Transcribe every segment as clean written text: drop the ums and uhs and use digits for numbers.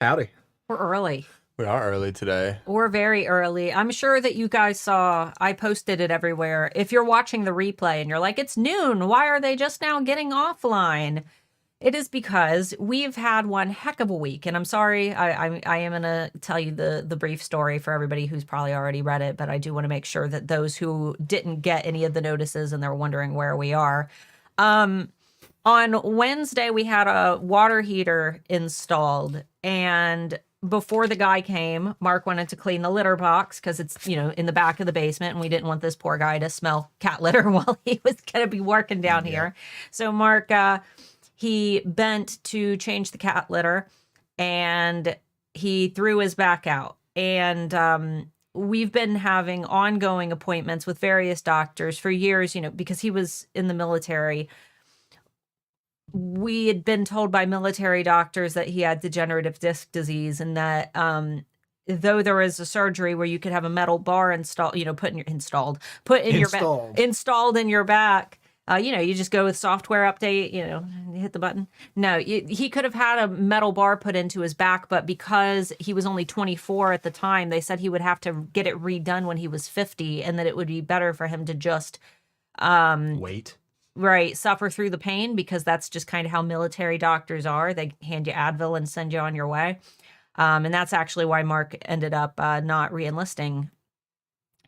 Howdy. We're early. We are early today. We're very early. I'm sure that you guys saw, I posted it everywhere. If you're watching the replay and you're like, it's noon, why are they just now getting offline? It is because we've had one heck of a week. And I'm sorry, I am going to tell you the brief story for everybody who's probably already read it, but I do want to make sure that those who didn't get any of the notices and they're wondering where we are. On Wednesday, we had a water heater installed, and before the guy came, Mark wanted to clean the litter box because it's, in the back of the basement, and we didn't want this poor guy to smell cat litter while he was going to be working down here. So Mark, he bent to change the cat litter, and he threw his back out. And we've been having ongoing appointments with various doctors for years, because he was in the military. We had been told by military doctors that he had degenerative disc disease, and that though there is a surgery where you could have a metal bar installed in your back, you just go with software update, hit the button. No, he could have had a metal bar put into his back, but because he was only 24 at the time, they said he would have to get it redone when he was 50, and that it would be better for him to just wait. Right, suffer through the pain, because that's just kind of how military doctors are. They hand you Advil and send you on your way. And that's actually why Mark ended up not re-enlisting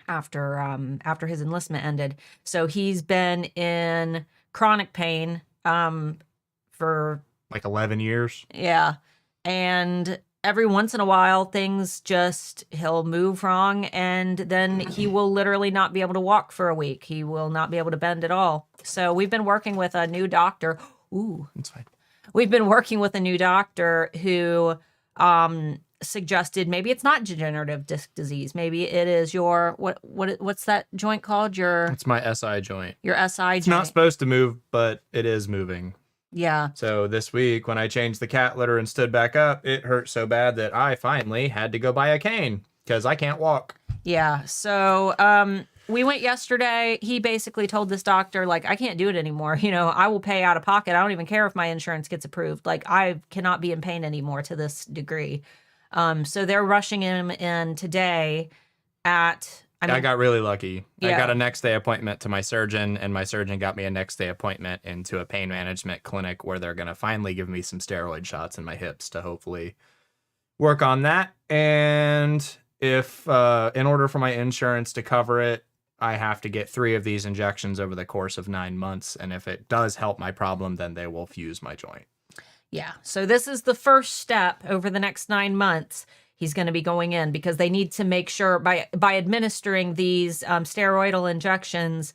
after his enlistment ended. So he's been in chronic pain for like 11 years. Yeah. And every once in a while, he'll move wrong, and then he will literally not be able to walk for a week. He will not be able to bend at all. So we've been working with a new doctor. Ooh, that's fine. We've been working with a new doctor who suggested maybe it's not degenerative disc disease. Maybe it is what's that joint called? It's my SI joint. Your SI joint. It's not supposed to move, but it is moving. Yeah. So this week, when I changed the cat litter and stood back up, it hurt so bad that I finally had to go buy a cane because I can't walk. Yeah. So we went yesterday. He basically told this doctor, I can't do it anymore. I will pay out of pocket. I don't even care if my insurance gets approved. I cannot be in pain anymore to this degree. So they're rushing him in today I got really lucky. Yeah. I got a next day appointment to my surgeon, and my surgeon got me a next day appointment into a pain management clinic where they're going to finally give me some steroid shots in my hips to hopefully work on that. And if in order for my insurance to cover it, I have to get 3 of these injections over the course of 9 months. And if it does help my problem, then they will fuse my joint. Yeah. So this is the first step over the next 9 months. He's going to be going in because they need to make sure by administering these steroidal injections,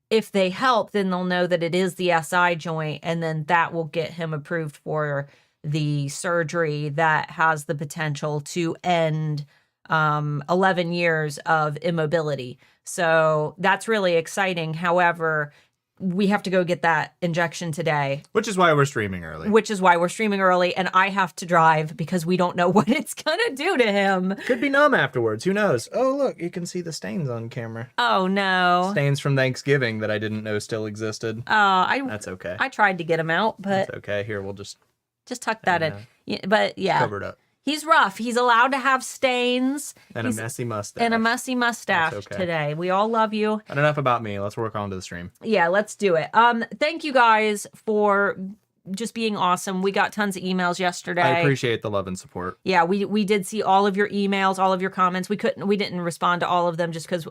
if they help, then they'll know that it is the SI joint, and then that will get him approved for the surgery that has the potential to end 11 years of immobility. So that's really exciting. However, we have to go get that injection today. Which is why we're streaming early. And I have to drive because we don't know what it's going to do to him. Could be numb afterwards. Who knows? Oh, look, you can see the stains on camera. Oh, no. Stains from Thanksgiving that I didn't know still existed. That's okay. I tried to get him out, but... That's okay. Here, we'll just tuck that in. Yeah, but yeah. Cover it up. He's rough. He's allowed to have stains. And a messy mustache. Today. We all love you. But enough about me. Let's work on to the stream. Yeah, let's do it. Thank you guys for just being awesome. We got tons of emails yesterday. I appreciate the love and support. Yeah, we did see all of your emails, all of your comments. We didn't respond to all of them just because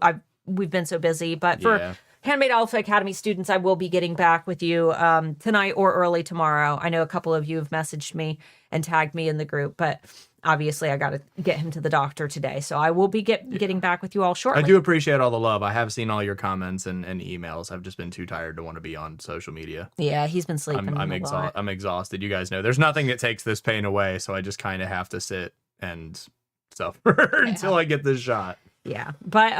we've been so busy. But for Handmade Alpha Academy students, I will be getting back with you tonight or early tomorrow. I know a couple of you have messaged me and tagged me in the group, but obviously I got to get him to the doctor today. So I will be getting back with you all shortly. I do appreciate all the love. I have seen all your comments and emails. I've just been too tired to want to be on social media. Yeah, he's been sleeping. I'm exhausted. You guys know there's nothing that takes this pain away. So I just kind of have to sit and suffer until I get this shot. Yeah. But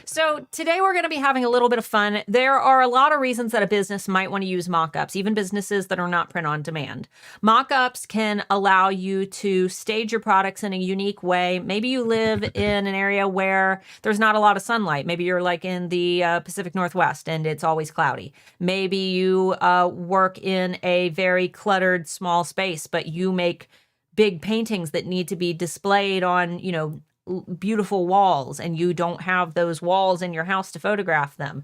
so today we're going to be having a little bit of fun. There are a lot of reasons that a business might want to use mockups, even businesses that are not print on demand. Mockups can allow you to stage your products in a unique way. Maybe you live in an area where there's not a lot of sunlight. Maybe you're like in the Pacific Northwest and it's always cloudy. Maybe you work in a very cluttered small space, but you make big paintings that need to be displayed on, you know, beautiful walls, and you don't have those walls in your house to photograph them.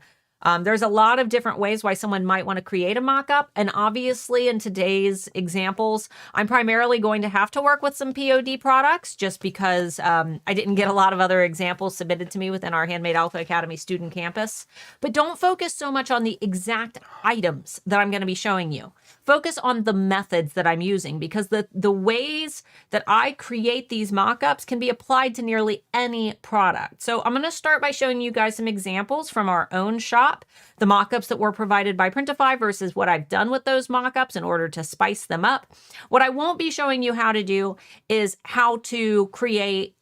There's a lot of different ways why someone might want to create a mock-up. And obviously in today's examples, I'm primarily going to have to work with some POD products just because I didn't get a lot of other examples submitted to me within our Handmade Alpha Academy student campus. But don't focus so much on the exact items that I'm going to be showing you. Focus on the methods that I'm using, because the ways that I create these mock-ups can be applied to nearly any product. So I'm going to start by showing you guys some examples from our own shop, the mock-ups that were provided by Printify versus what I've done with those mock-ups in order to spice them up. What I won't be showing you how to do is how to create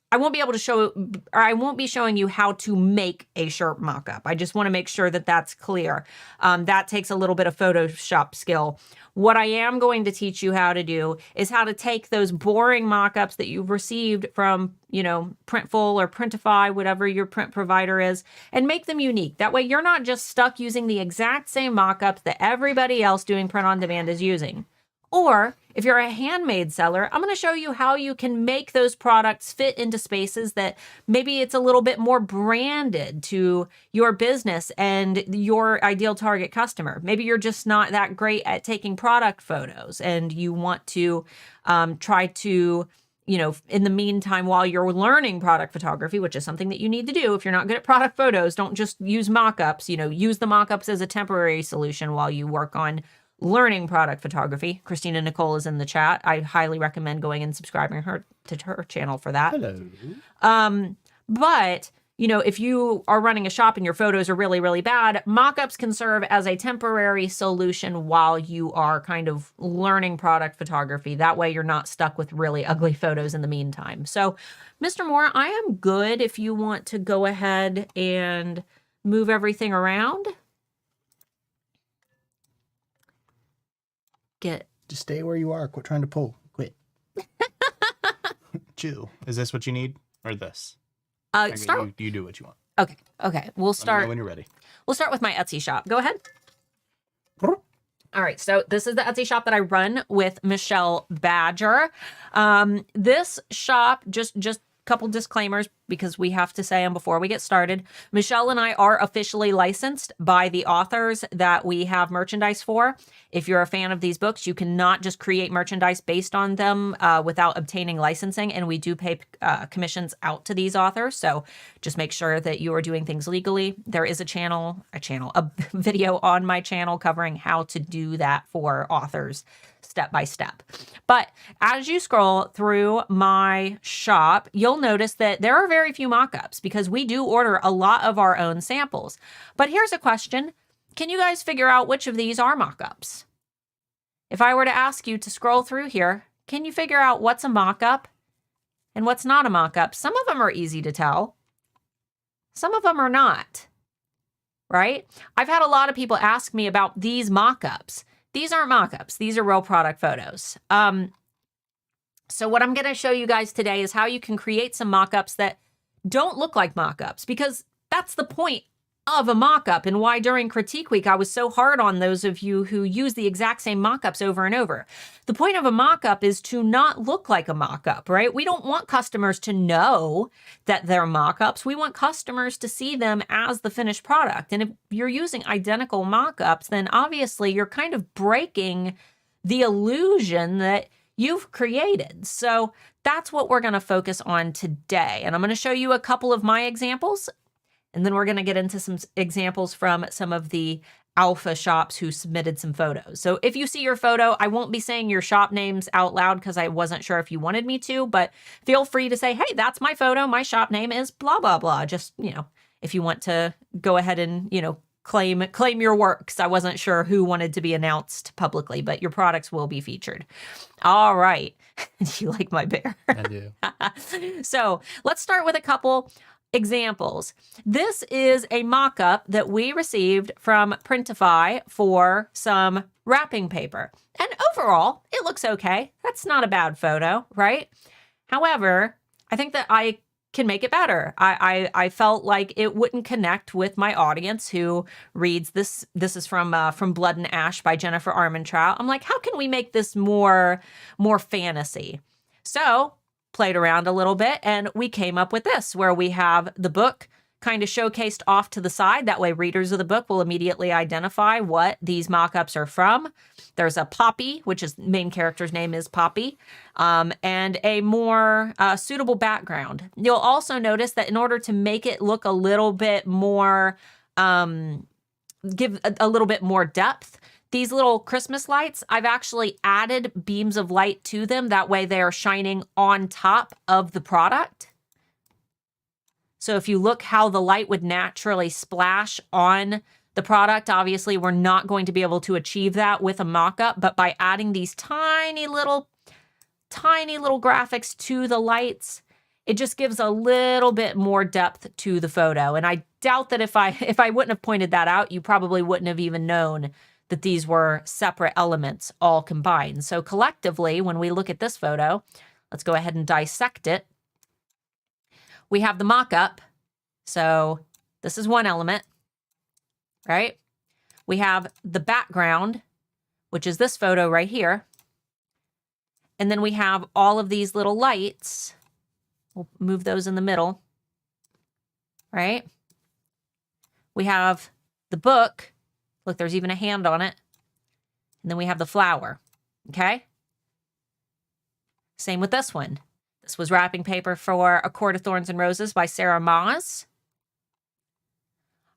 I won't be able to show, or I won't be showing you how to make a shirt mock-up. I just want to make sure that that's clear. That takes a little bit of Photoshop skill. What I am going to teach you how to do is how to take those boring mock-ups that you've received from, you know, Printful or Printify, whatever your print provider is, and make them unique. That way you're not just stuck using the exact same mock-ups that everybody else doing print on demand is using. Or if you're a handmade seller, I'm going to show you how you can make those products fit into spaces that maybe it's a little bit more branded to your business and your ideal target customer. Maybe you're just not that great at taking product photos and you want to try to, you know, in the meantime, while you're learning product photography, which is something that you need to do. If you're not good at product photos, don't just use mock-ups, you know, use the mock-ups as a temporary solution while you work on learning product photography. Christina Nicole is in the chat. I highly recommend going and subscribing to her channel for that. Hello. But, you know, if you are running a shop and your photos are really, really bad, mock-ups can serve as a temporary solution while you are kind of learning product photography. That way you're not stuck with really ugly photos in the meantime. So, Mr. Moore, I am good if you want to go ahead and move everything around. Just stay where you are. Quit trying to pull. Quit. Chill. Is this what you need or this? Start. You do what you want. Okay. We'll Let me start know when you're ready. We'll start with my Etsy shop. Go ahead. All right, so this is the Etsy shop that I run with Michelle Badger. This shop, just couple disclaimers because we have to say them before we get started. Michelle and I are officially licensed by the authors that we have merchandise for. If you're a fan of these books, you cannot just create merchandise based on them without obtaining licensing, and we do pay commissions out to these authors. So just make sure that you are doing things legally. There is a video on my channel covering how to do that for authors step by step. But as you scroll through my shop, you'll notice that there are very few mock-ups because we do order a lot of our own samples. But here's a question. Can you guys figure out which of these are mock-ups? If I were to ask you to scroll through here, can you figure out what's a mock-up and what's not a mock-up? Some of them are easy to tell. Some of them are not, right? I've had a lot of people ask me about these mock-ups. These aren't mock-ups. These are real product photos. So what I'm going to show you guys today is how you can create some mock-ups that don't look like mock-ups, because that's the point of a mock-up and why during Critique Week I was so hard on those of you who use the exact same mock-ups over and over. The point of a mock-up is to not look like a mock-up, right? We don't want customers to know that they're mock-ups. We want customers to see them as the finished product. And if you're using identical mock-ups, then obviously you're kind of breaking the illusion that you've created. So that's what we're going to focus on today. And I'm going to show you a couple of my examples. And then we're going to get into some examples from some of the alpha shops who submitted some photos. So if you see your photo, I won't be saying your shop names out loud because I wasn't sure if you wanted me to, but feel free to say, hey, that's my photo. My shop name is blah, blah, blah. Just, you know, if you want to go ahead and, you know, claim your works. I wasn't sure who wanted to be announced publicly, but your products will be featured. All right. Do you like my bear? I do. So let's start with a couple examples. This is a mock-up that we received from Printify for some wrapping paper. And overall, it looks okay. That's not a bad photo, right? However, I think that I can make it better. I felt like it wouldn't connect with my audience who reads this. This is from Blood and Ash by Jennifer Armentrout. I'm like, how can we make this more fantasy? So played around a little bit and we came up with this, where we have the book kind of showcased off to the side. That way readers of the book will immediately identify what these mock-ups are from. There's a Poppy, which is main character's name is Poppy, and a more suitable background. You'll also notice that in order to make it look a little bit more, give a little bit more depth, these little Christmas lights, I've actually added beams of light to them. That way they are shining on top of the product. So if you look how the light would naturally splash on the product, obviously we're not going to be able to achieve that with a mock-up, but by adding these tiny little graphics to the lights, it just gives a little bit more depth to the photo. And I doubt that if I wouldn't have pointed that out, you probably wouldn't have even known that these were separate elements all combined. So collectively, when we look at this photo, let's go ahead and dissect it. We have the mock-up. So this is one element, right? We have the background, which is this photo right here. And then we have all of these little lights. We'll move those in the middle, right? We have the book. Look, there's even a hand on it. And then we have the flower, okay? Same with this one. This was wrapping paper for A Court of Thorns and Roses by Sarah Maas.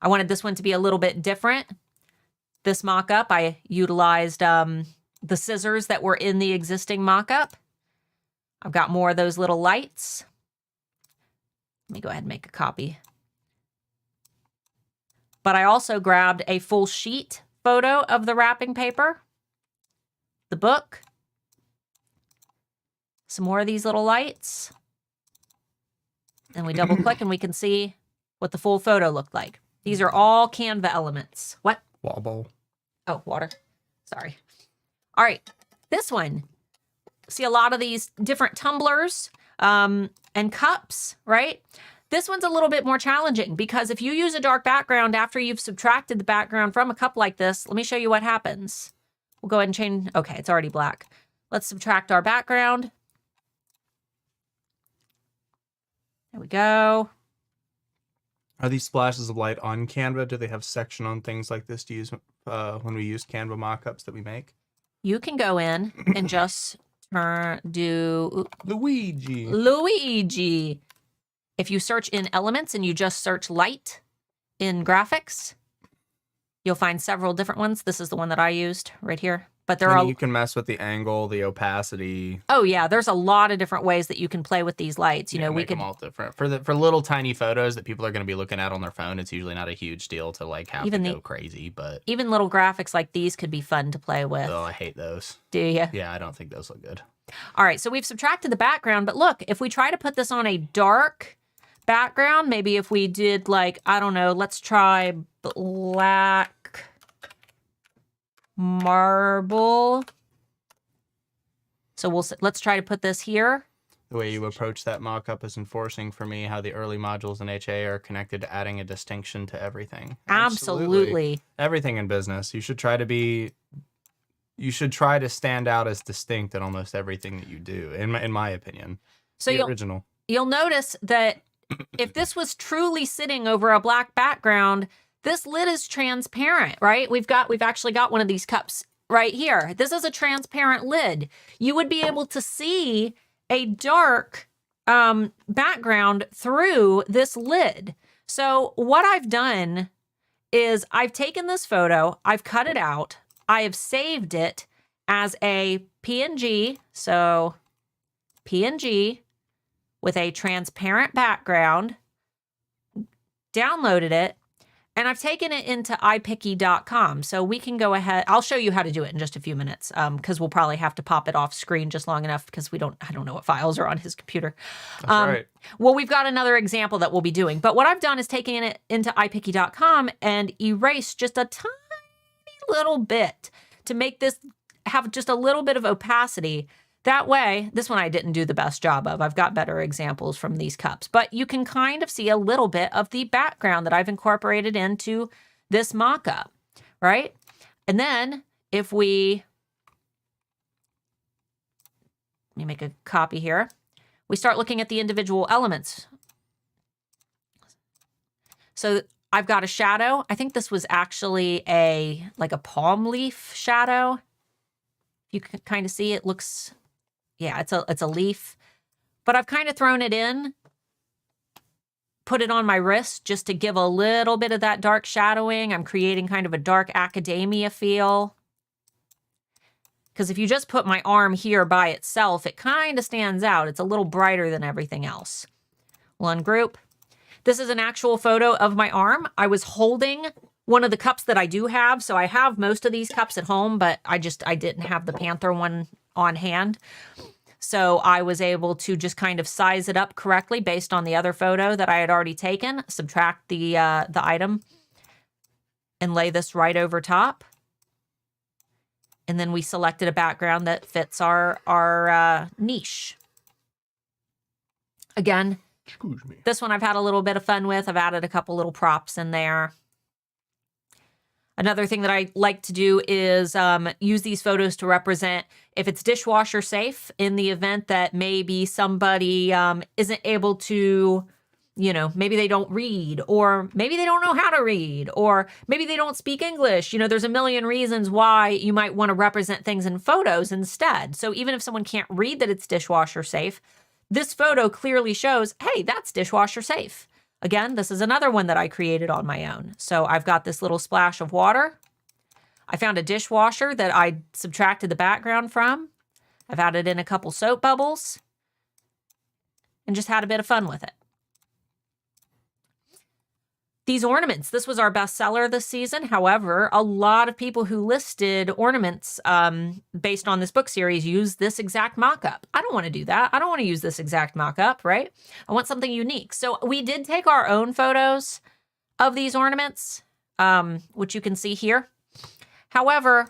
I wanted this one to be a little bit different. This mock-up, I utilized the scissors that were in the existing mock-up. I've got more of those little lights. Let me go ahead and make a copy. But I also grabbed a full sheet photo of the wrapping paper, the book, some more of these little lights. And we double click and we can see what the full photo looked like. These are all Canva elements. What? Wobble. Oh, water. Sorry. All right. This one. See a lot of these different tumblers and cups, right? This one's a little bit more challenging because if you use a dark background after you've subtracted the background from a cup like this, let me show you what happens. We'll go ahead and change. Okay, it's already black. Let's subtract our background. There we go. Are these splashes of light on Canva? Do they have section on things like this to use when we use Canva mockups that we make? You can go in and just do Luigi. If you search in elements and you just search light in graphics, you'll find several different ones. This is the one that I used right here. But there are you can mess with the angle, the opacity. Oh yeah, there's a lot of different ways that you can play with these lights. You know, we make can them all different for little tiny photos that people are going to be looking at on their phone. It's usually not a huge deal to like have to go crazy, but even little graphics like these could be fun to play with. Oh, I hate those. Do you? Yeah, I don't think those look good. All right, so we've subtracted the background, but look, if we try to put this on a dark background, maybe if we did like, I don't know, let's try black marble. So let's try to put this here. The way you approach that mock-up is enforcing for me how the early modules in HA are connected to adding a distinction to everything. Absolutely. Everything in business. You should try to stand out as distinct in almost everything that you do, in my opinion. So you'll notice that if this was truly sitting over a black background, this lid is transparent, right? We've actually got one of these cups right here. This is a transparent lid. You would be able to see a dark background through this lid. So what I've done is I've taken this photo, I've cut it out, I have saved it as a PNG. So PNG with a transparent background, downloaded it, and I've taken it into iPicky.com. So we can go ahead. I'll show you how to do it in just a few minutes because we'll probably have to pop it off screen just long enough because I don't know what files are on his computer. That's right. Well, we've got another example that we'll be doing. But what I've done is taken it into iPicky.com and erased just a tiny little bit to make this have just a little bit of opacity. That way, this one I didn't do the best job of. I've got better examples from these cups, but you can kind of see a little bit of the background that I've incorporated into this mock-up, right? And then if we, let me make a copy here. We start looking at the individual elements. So I've got a shadow. I think this was actually like a palm leaf shadow. You can kind of see it looks, yeah, it's a leaf. But I've kind of thrown it in, put it on my wrist just to give a little bit of that dark shadowing. I'm creating kind of a dark academia feel. Because if you just put my arm here by itself, it kind of stands out. It's a little brighter than everything else. We'll ungroup. This is an actual photo of my arm. I was holding one of the cups that I do have. So I have most of these cups at home, but I didn't have the Panther one on hand. So I was able to just kind of size it up correctly based on the other photo that I had already taken, subtract the item, and lay this right over top. And then we selected a background that fits our niche. Again, Excuse me. this one I've had a little bit of fun with. I've added a couple little props in there. Another thing that I like to do is use these photos to represent if it's dishwasher safe in the event that maybe somebody isn't able to, you know, maybe they don't read, or maybe they don't know how to read, or maybe they don't speak English. You know, there's a million reasons why you might want to represent things in photos instead. So even if someone can't read that it's dishwasher safe, this photo clearly shows, hey, that's dishwasher safe. Again, this is another one that I created on my own. So I've got this little splash of water. I found a dishwasher that I subtracted the background from. I've added in a couple soap bubbles and just had a bit of fun with it. These ornaments, this was our best seller this season. However, a lot of people who listed ornaments based on this book series use this exact mock-up. I don't want to do that. I don't want to use this exact mock-up, right? I want something unique. So we did take our own photos of these ornaments, which you can see here. However,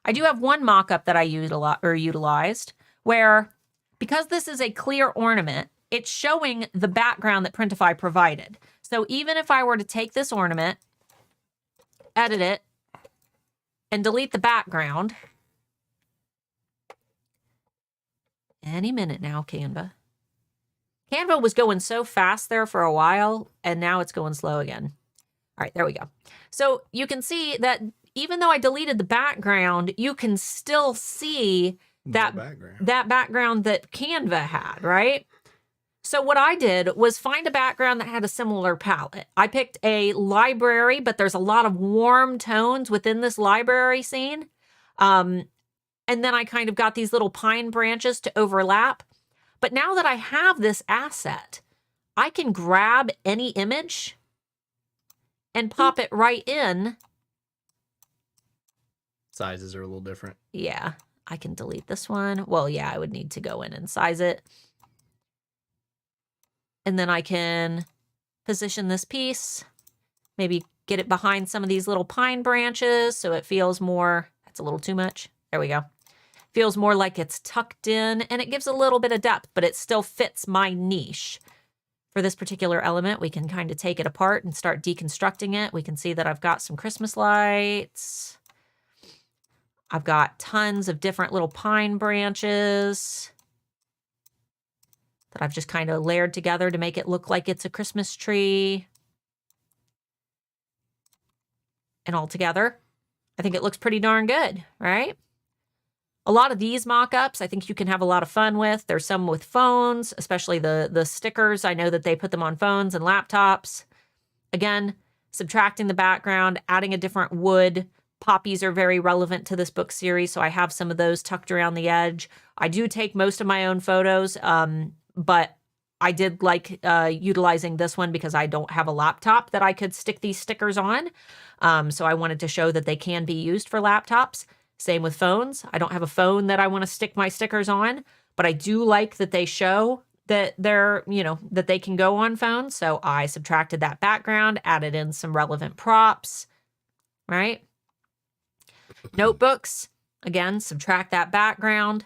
I do have one mock-up that I utilized where, because this is a clear ornament, it's showing the background that Printify provided. So even if I were to take this ornament, edit it, and delete the background, any minute now, Canva. Canva was going so fast there for a while, and now it's going slow again. All right, there we go. So you can see that even though I deleted the background, you can still see that background that Canva had, right? So what I did was find a background that had a similar palette. I picked a library, but there's a lot of warm tones within this library scene. And then I kind of got these little pine branches to overlap. But now that I have this asset, I can grab any image and pop it right in. Sizes are a little different. Yeah, I can delete this one. Well, yeah, I would need to go in and size it. And then I can position this piece, maybe get it behind some of these little pine branches so it feels more, that's a little too much. There we go. Feels more like it's tucked in, and it gives a little bit of depth, but it still fits my niche. For this particular element, we can kind of take it apart and start deconstructing it. We can see that I've got some Christmas lights. I've got tons of different little pine branches that I've just kind of layered together to make it look like it's a Christmas tree. And all together, I think it looks pretty darn good, right? A lot of these mock-ups, I think you can have a lot of fun with. There's some with phones, especially the stickers. I know that they put them on phones and laptops. Again, subtracting the background, adding a different wood. Poppies are very relevant to this book series, so I have some of those tucked around the edge. I do take most of my own photos, but I did like utilizing this one because I don't have a laptop that I could stick these stickers on. So I wanted to show that they can be used for laptops. Same with phones. I don't have a phone that I want to stick my stickers on, but I do like that they show that they're, you know, that they can go on phones. So I subtracted that background, added in some relevant props, right? Notebooks, again, subtract that background.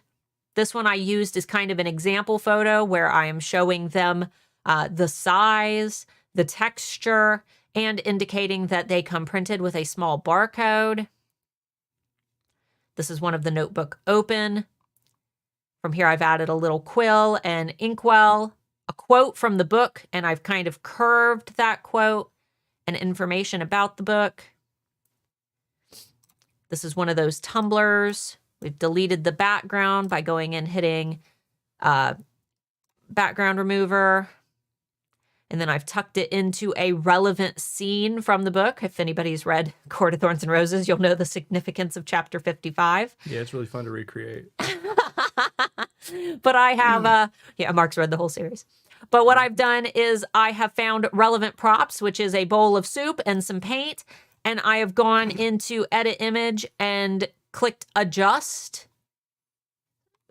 This one I used as kind of an example photo where I am showing them the size, the texture, and indicating that they come printed with a small barcode. This is one of the notebook open. From here, I've added a little quill and inkwell, a quote from the book, and I've kind of curved that quote and information about the book. This is one of those tumblers. We've deleted the background by going and hitting background remover. And then I've tucked it into a relevant scene from the book. If anybody's read Court of Thorns and Roses, you'll know the significance of chapter 55. Yeah, it's really fun to recreate. But I have, Mark's read the whole series. But what I've done is I have found relevant props, which is a bowl of soup and some paint. And I have gone into edit image and clicked adjust.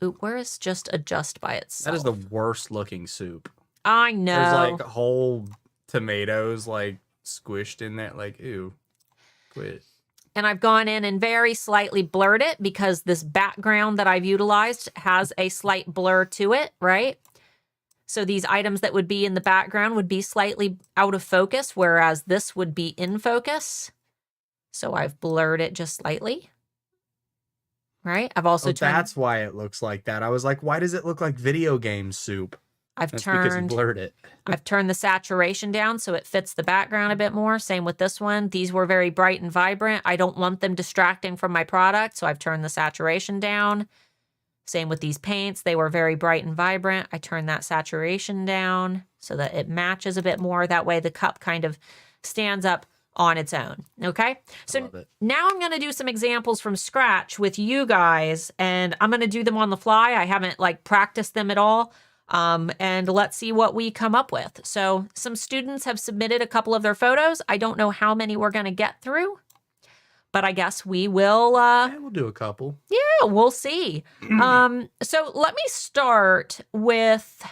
Ooh, where is just adjust by itself? That is the worst looking soup. I know. There's like whole tomatoes like squished in there. Like, ew, quit. And I've gone in and very slightly blurred it because this background that I've utilized has a slight blur to it, right? So these items that would be in the background would be slightly out of focus, whereas this would be in focus. So I've blurred it just slightly. Right? I've also turned... That's why it looks like that. I was like, why does it look like video game soup? That's because you blurred it. I've turned the saturation down so it fits the background a bit more. Same with this one. These were very bright and vibrant. I don't want them distracting from my product, so I've turned the saturation down. Same with these paints. They were very bright and vibrant. I turned that saturation down so that it matches a bit more. That way the cup kind of stands up on its own. Okay? So now I'm going to do some examples from scratch with you guys, and I'm going to do them on the fly. I haven't like practiced them at all. And let's see what we come up with. So some students have submitted a couple of their photos. I don't know how many we're going to get through, but I guess we will. Yeah, we'll do a couple. Yeah, we'll see. So let me start with,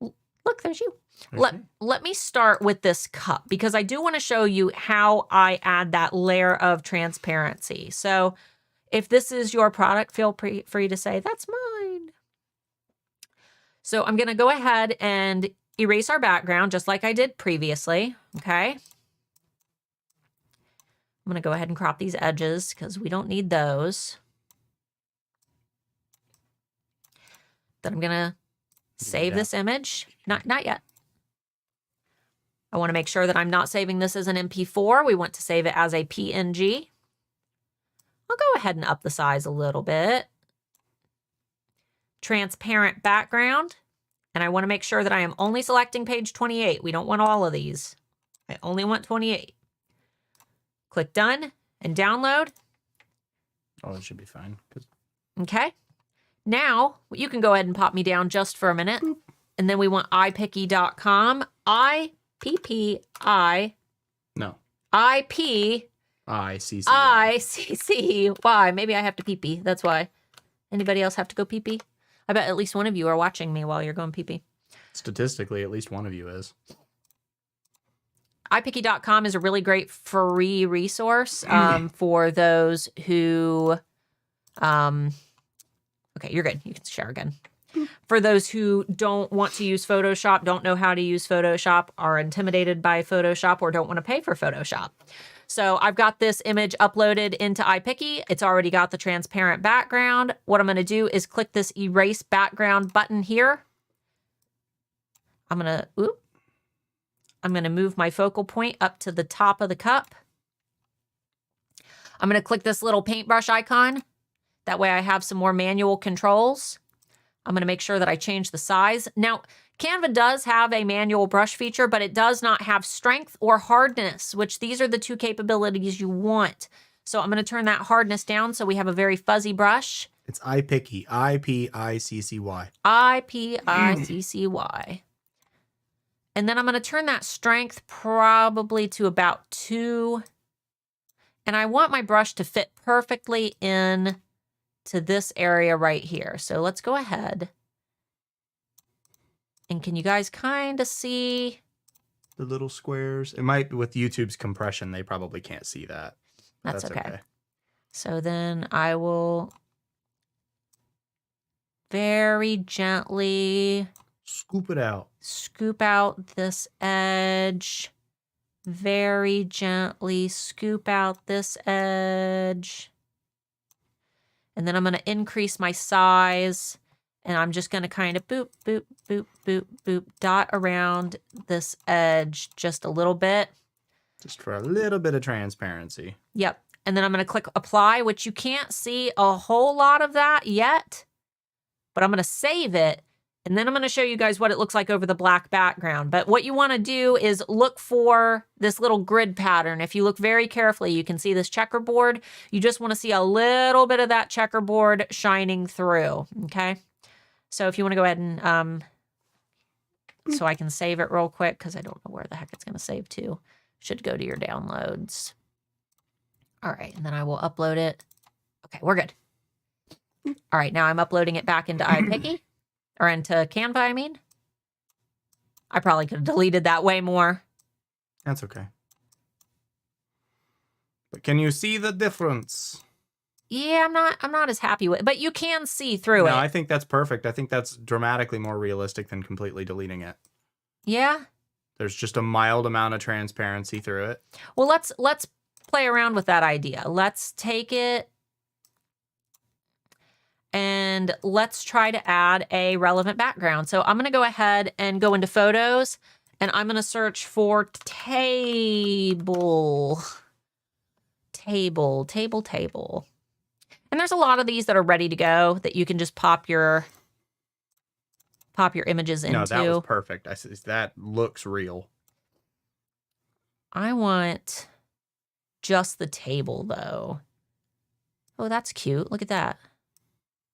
look, there's you. Okay. Let me start with this cup because I do want to show you how I add that layer of transparency. So if this is your product, feel free to say, that's mine. So I'm going to go ahead and erase our background just like I did previously, okay? I'm going to go ahead and crop these edges because we don't need those. Then I'm going to save this image. Not yet. I want to make sure that I'm not saving this as an MP4. We want to save it as a PNG. I'll go ahead and up the size a little bit. Transparent background. And I want to make sure that I am only selecting page 28. We don't want all of these. I only want 28. Click done and download. Oh, it should be fine. Okay. Now you can go ahead and pop me down just for a minute. Boop. And then we want iPicky.com. I-P-P-I. No. I-P. I-C-C-Y. Maybe I have to pee-pee. That's why. Anybody else have to go pee-pee? I bet at least one of you are watching me while you're going pee-pee. Statistically, at least one of you is. iPicky.com is a really great free resource for those who... okay, you're good. You can share again. For those who don't want to use Photoshop, don't know how to use Photoshop, are intimidated by Photoshop, or don't want to pay for Photoshop. So I've got this image uploaded into iPicky. It's already got the transparent background. What I'm going to do is click this erase background button here. I'm going to move my focal point up to the top of the cup. I'm going to click this little paintbrush icon. That way I have some more manual controls. I'm going to make sure that I change the size. Now, Canva does have a manual brush feature, but it does not have strength or hardness, which these are the two capabilities you want. So I'm going to turn that hardness down so we have a very fuzzy brush. It's iPicky, I-P-I-C-C-Y. I-P-I-C-C-Y. And then I'm going to turn that strength probably to about 2. And I want my brush to fit perfectly in to this area right here. So let's go ahead. And can you guys kind of see the little squares? It might, with YouTube's compression, they probably can't see that. That's okay. So then I will very gently Scoop it out. scoop out this edge. Very gently scoop out this edge. And then I'm going to increase my size. And I'm just going to kind of boop, boop, boop, boop, boop, dot around this edge just a little bit. Just for a little bit of transparency. Yep. And then I'm going to click apply, which you can't see a whole lot of that yet. But I'm going to save it. And then I'm going to show you guys what it looks like over the black background. But what you want to do is look for this little grid pattern. If you look very carefully, you can see this checkerboard. You just want to see a little bit of that checkerboard shining through. Okay. So if you want to go ahead and, so I can save it real quick because I don't know where the heck it's going to save to. Should go to your downloads. All right. And then I will upload it. Okay, we're good. All right. Now I'm uploading it back into iPicky. Or into Canva, I mean. I probably could have deleted that way more. That's okay. But can you see the difference? Yeah, I'm not as happy with it. But you can see through it. No, I think that's perfect. I think that's dramatically more realistic than completely deleting it. Yeah? There's just a mild amount of transparency through it. Well, let's play around with that idea. Let's take it and let's try to add a relevant background. So I'm going to go ahead and go into photos and I'm going to search for table. And there's a lot of these that are ready to go that you can just pop your images into. No, that was perfect. That looks real. I want just the table though. Oh, that's cute. Look at that.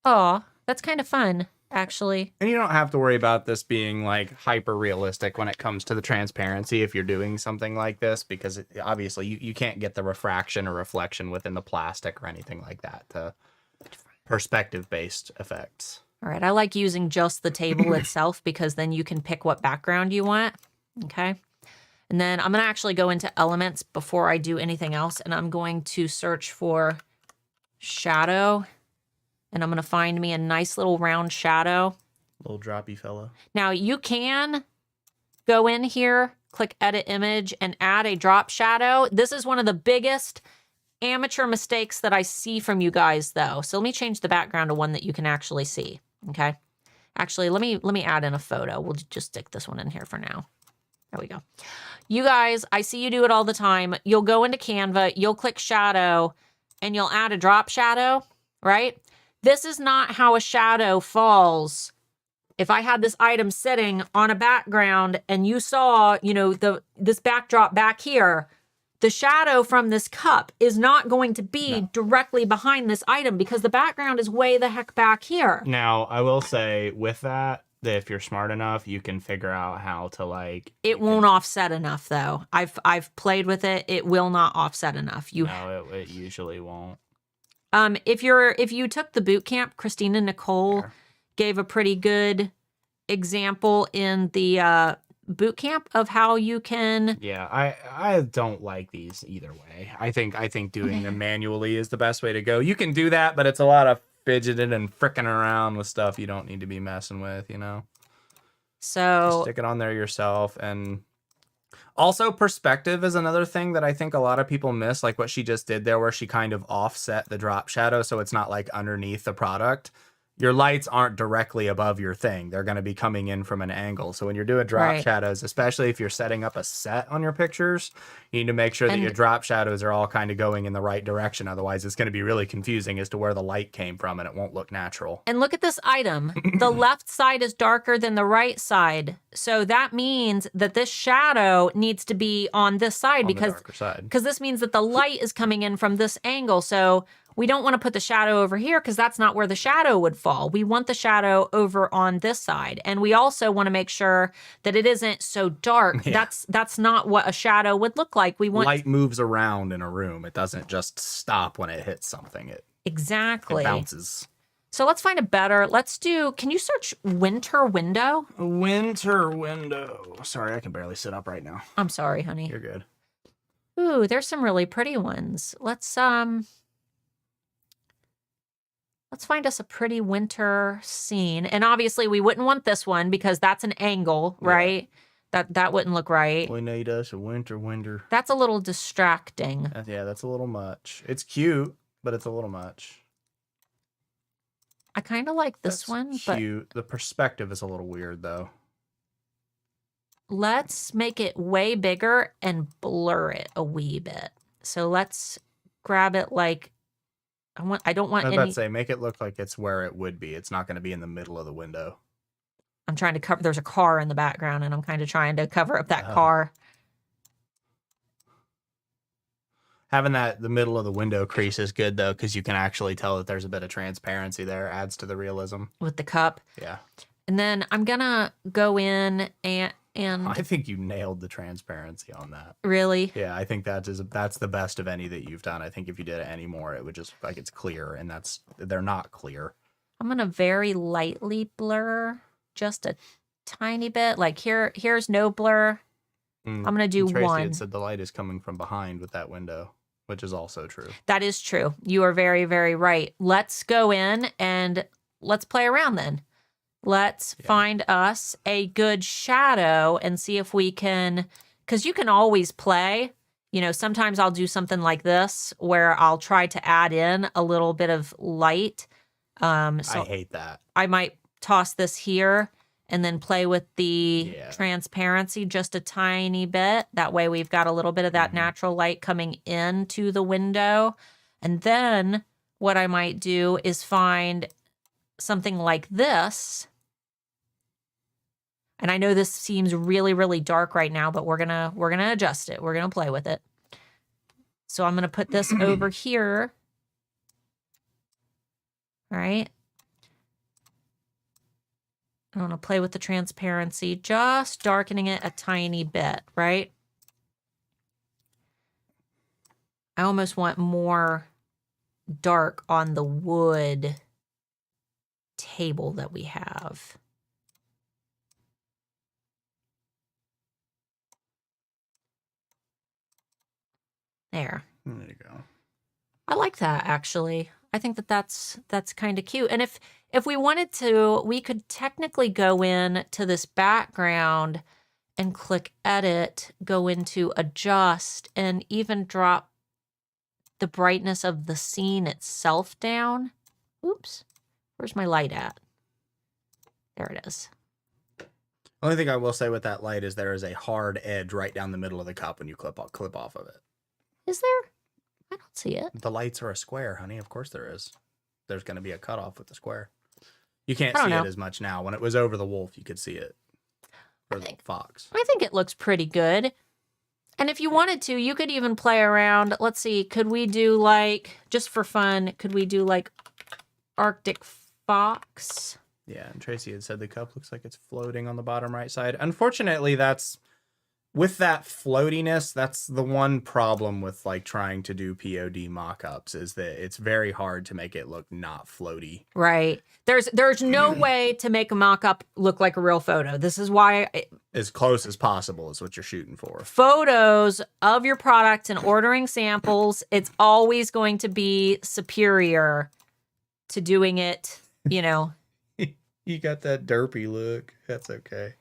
Oh, that's kind of fun, actually. And you don't have to worry about this being like hyper realistic when it comes to the transparency if you're doing something like this, because obviously you can't get the refraction or reflection within the plastic or anything like that to perspective based effects. All right, I like using just the table itself because then you can pick what background you want. Okay. And then I'm going to actually go into elements before I do anything else. And I'm going to search for shadow. And I'm going to find me a nice little round shadow. Little droppy fella. Now you can go in here, click edit image and add a drop shadow. This is one of the biggest amateur mistakes that I see from you guys though. So let me change the background to one that you can actually see. Okay. Actually, let me add in a photo. We'll just stick this one in here for now. There we go. You guys, I see you do it all the time. You'll go into Canva, you'll click shadow and you'll add a drop shadow, right? This is not how a shadow falls. If I had this item sitting on a background and you saw, you know, this backdrop back here, the shadow from this cup is not going to be directly behind this item because the background is way the heck back here. Now, I will say with that if you're smart enough, you can figure out how to like... It won't offset enough though. I've played with it. It will not offset enough. No, it usually won't. If you took the boot camp, Christina Nicole gave a pretty good example in the boot camp of how you can. Yeah, I don't like these either way. I think doing them manually is the best way to go. You can do that, but it's a lot of fidgeting and fricking around with stuff you don't need to be messing with, you know. So just stick it on there yourself. And also, perspective is another thing that I think a lot of people miss, like what she just did there, where she kind of offset the drop shadow so it's not like underneath the product. Your lights aren't directly above your thing. They're going to be coming in from an angle. So when you're doing drop shadows, especially if you're setting up a set on your pictures, you need to make sure that your drop shadows are all kind of going in the right direction. Otherwise, it's going to be really confusing as to where the light came from and it won't look natural. And look at this item. The left side is darker than the right side. So that means that this shadow needs to be on this side because this means that the light is coming in from this angle. So we don't want to put the shadow over here because that's not where the shadow would fall. We want the shadow over on this side. And we also want to make sure that it isn't so dark. Yeah. That's not what a shadow would look like. We want light moves around in a room. It doesn't just stop when it hits something. It bounces. So let's find a better. Can you search winter window? Winter window. Sorry, I can barely sit up right now. I'm sorry, honey. You're good. Ooh, there's some really pretty ones. Let's Let's find us a pretty winter scene. And obviously we wouldn't want this one because that's an angle, right? That wouldn't look right. We need us a winter. That's a little distracting. Yeah, that's a little much. It's cute, but it's a little much. I kind of like this one, but cute. The perspective is a little weird though. let's make it way bigger and blur it a wee bit. So let's grab it like I don't want I was any. about to say, make it look like it's where it would be. It's not going to be in the middle of the window. I'm trying to cover. There's a car in the background, and I'm kind of trying to cover up that car. Having the middle of the window crease is good though, because you can actually tell that there's a bit of transparency there. Adds to the realism With the cup. Yeah. And then I'm gonna go in and I think you nailed the transparency on that. really. Yeah, I think that's the best of any that you've done. I think if you did it anymore, it would just look like it's clear, and they're not clear. I'm gonna very lightly blur, just a tiny bit. Like here's no blur. I'm gonna do Tracy one. had said the light is coming from behind with that window, which is also true. That is true. You are very, very right. Let's go in and let's play around then. Let's find us a good shadow and see if we can, because you can always play. You know, sometimes I'll do something like this where I'll try to add in a little bit of light. So I hate that. I might toss this here and then play with the transparency just a tiny bit. That way we've got a little bit of that natural light coming into the window. And then what I might do is find something like this. And I know this seems really, really dark right now, but we're gonna adjust it. We're gonna play with it. So I'm gonna put this over here. All right. I want to play with the transparency, just darkening it a tiny bit, right? I almost want more dark on the wood table that we have. There. There you go. I like that, actually. I think that's kind of cute. And if we wanted to, we could technically go in to this background and click edit, go into adjust, and even drop the brightness of the scene itself down. Oops. Where's my light at? There it is. Only thing I will say with that light is there is a hard edge right down the middle of the cup when you clip off of it. Is there? I don't see it. The lights are a square, honey. Of course there is. There's going to be a cutoff with the square. You can't see it as much now. When it was over the wolf, you could see it. Or the fox. I think it looks pretty good. And if you wanted to, you could even play around. Let's see. Could we do like, just for fun, could we do like Arctic fox? Yeah, and Tracy had said the cup looks like it's floating on the bottom right side. Unfortunately, with that floatiness, that's the one problem with like trying to do POD mock-ups is that it's very hard to make it look not floaty. Right. There's no way to make a mock-up look like a real photo. This is why As close as possible is what you're shooting for. Photos of your product and ordering samples, it's always going to be superior to doing it, you know. You got that derpy look. That's okay.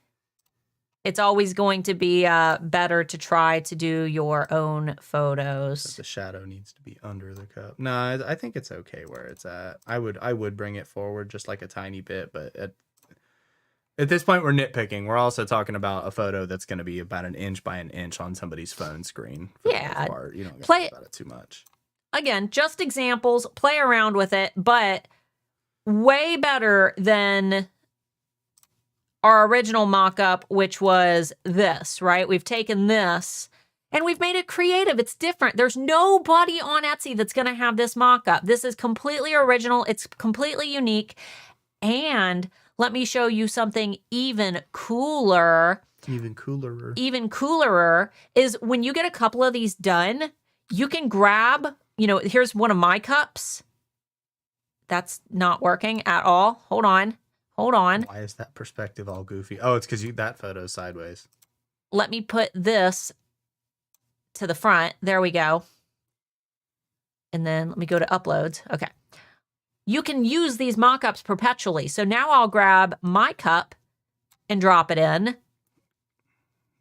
It's always going to be better to try to do your own photos. The shadow needs to be under the cup. No, I think it's okay where it's at. I would bring it forward just like a tiny bit, but at this point we're nitpicking. We're also talking about a photo that's going to be about an inch by an inch on somebody's phone screen. Yeah, you don't play about it too much. Again, just examples. Play around with it, but way better than our original mock-up, which was this, right? We've taken this and we've made it creative. It's different. There's nobody on Etsy that's going to have this mock-up. This is completely original. It's completely unique. And let me show you something even cooler. Even cooler. Even cooler is when you get a couple of these done, you can grab, here's one of my cups. That's not working at all. Hold on. Why is that perspective all goofy? Oh, it's because that photo's sideways. Let me put this to the front. There we go. And then let me go to uploads. Okay. you can use these mock-ups perpetually. So now I'll grab my cup and drop it in.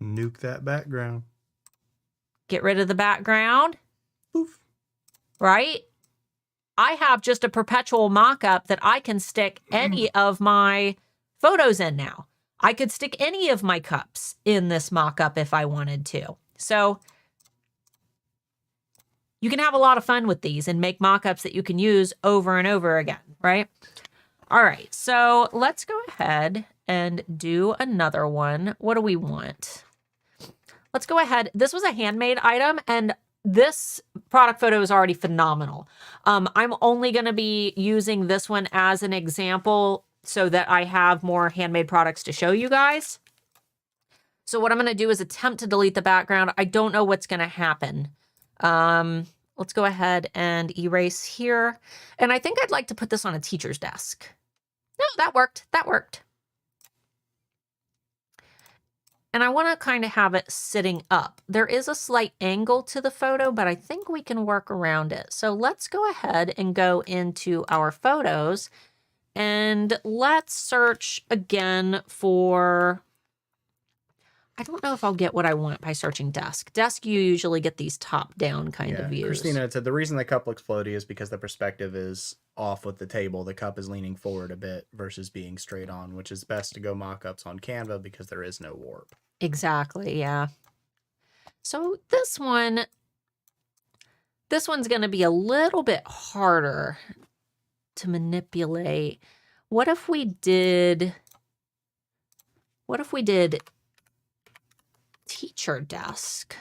Nuke that background. Get rid of the background. Poof. Right? I have just a perpetual mock-up that I can stick any of my photos in now. I could stick any of my cups in this mock-up if I wanted to. So you can have a lot of fun with these and make mock-ups that you can use over and over again, right? All right, so let's go ahead and do another one. What do we want? Let's go ahead. This was a handmade item, and this product photo is already phenomenal. I'm only going to be using this one as an example so that I have more handmade products to show you guys. So what I'm going to do is attempt to delete the background. I don't know what's going to happen. Let's go ahead and erase here. And I think I'd like to put this on a teacher's desk. No, that worked. That worked. And I want to kind of have it sitting up. There is a slight angle to the photo, but I think we can work around it. So let's go ahead and go into our photos and let's search again for, I don't know if I'll get what I want by searching desk. Desk, you usually get these top-down kind of views. Christina said the reason the cup looks floaty is because the perspective is off with the table. The cup is leaning forward a bit versus being straight on, which is best to go mock-ups on Canva because there is no warp. Exactly, yeah. So this one's going to be a little bit harder to manipulate. What if we did teacher desk?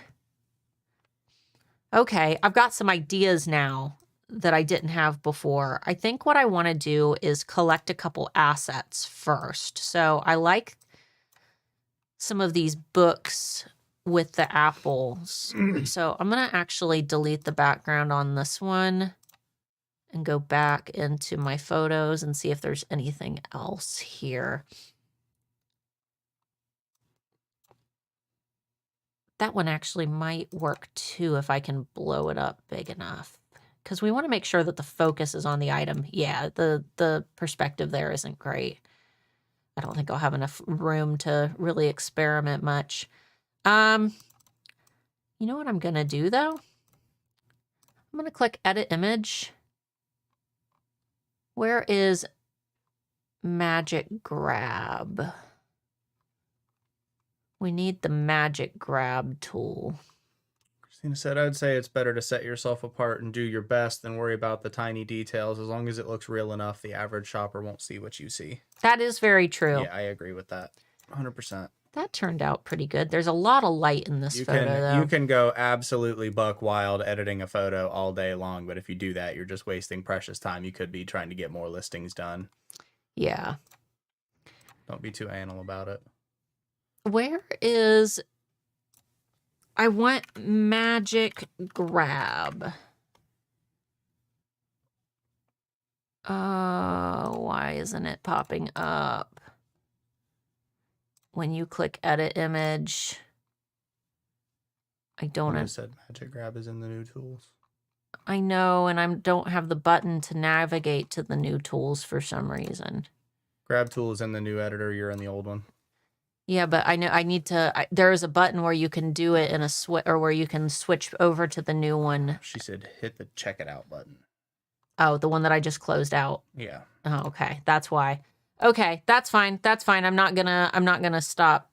Okay, I've got some ideas now that I didn't have before. I think what I want to do is collect a couple assets first. So I like some of these books with the apples. So I'm going to actually delete the background on this one and go back into my photos and see if there's anything else here. That one actually might work too if I can blow it up big enough. Because we want to make sure that the focus is on the item. Yeah, the perspective there isn't great. I don't think I'll have enough room to really experiment much. You know what I'm going to do, though? I'm going to click Edit Image. Where is Magic Grab? We need the Magic Grab tool. Christina said, I'd say it's better to set yourself apart and do your best than worry about the tiny details. As long as it looks real enough, the average shopper won't see what you see. That is very true. Yeah, I agree with that. 100%. That turned out pretty good. There's a lot of light in this photo, though. You can go absolutely buck wild editing a photo all day long, but if you do that, you're just wasting precious time. You could be trying to get more listings done. Yeah. Don't be too anal about it. Where is... I want Magic Grab. Why isn't it popping up? When you click Edit Image, I don't... I said Magic Grab is in the new tools. I know, and I don't have the button to navigate to the new tools for some reason. Grab tool is in the new editor. You're in the old one. Yeah, but I know I need to... there is a button where you can do it in a or where you can switch over to the new one. She said hit the check it out button. Oh, the one that I just closed out. Yeah. Oh, okay. That's why. Okay, that's fine. That's fine. I'm not gonna stop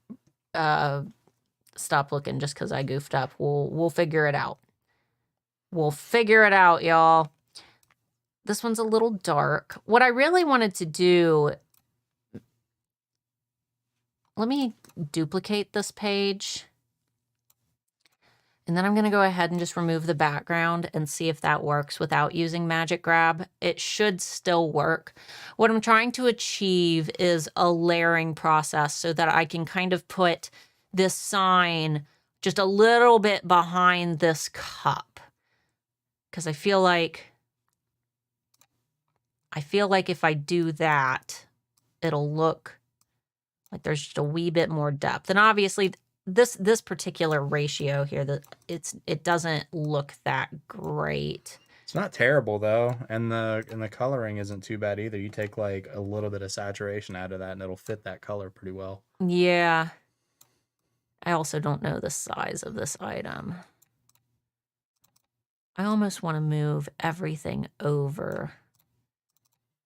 looking just because I goofed up. We'll figure it out. We'll figure it out, y'all. This one's a little dark. What I really wanted to do, let me duplicate this page. And then I'm going to go ahead and just remove the background and see if that works without using Magic Grab. It should still work. What I'm trying to achieve is a layering process so that I can kind of put this sign just a little bit behind this cup. Because I feel like if I do that, it'll look like there's just a wee bit more depth. And obviously this particular ratio here, it doesn't look that great. It's It's not terrible though, and the coloring isn't too bad either. You take like a little bit of saturation out of that, and it'll fit that color pretty well. Yeah. I also don't know the size of this item. I almost want to move everything over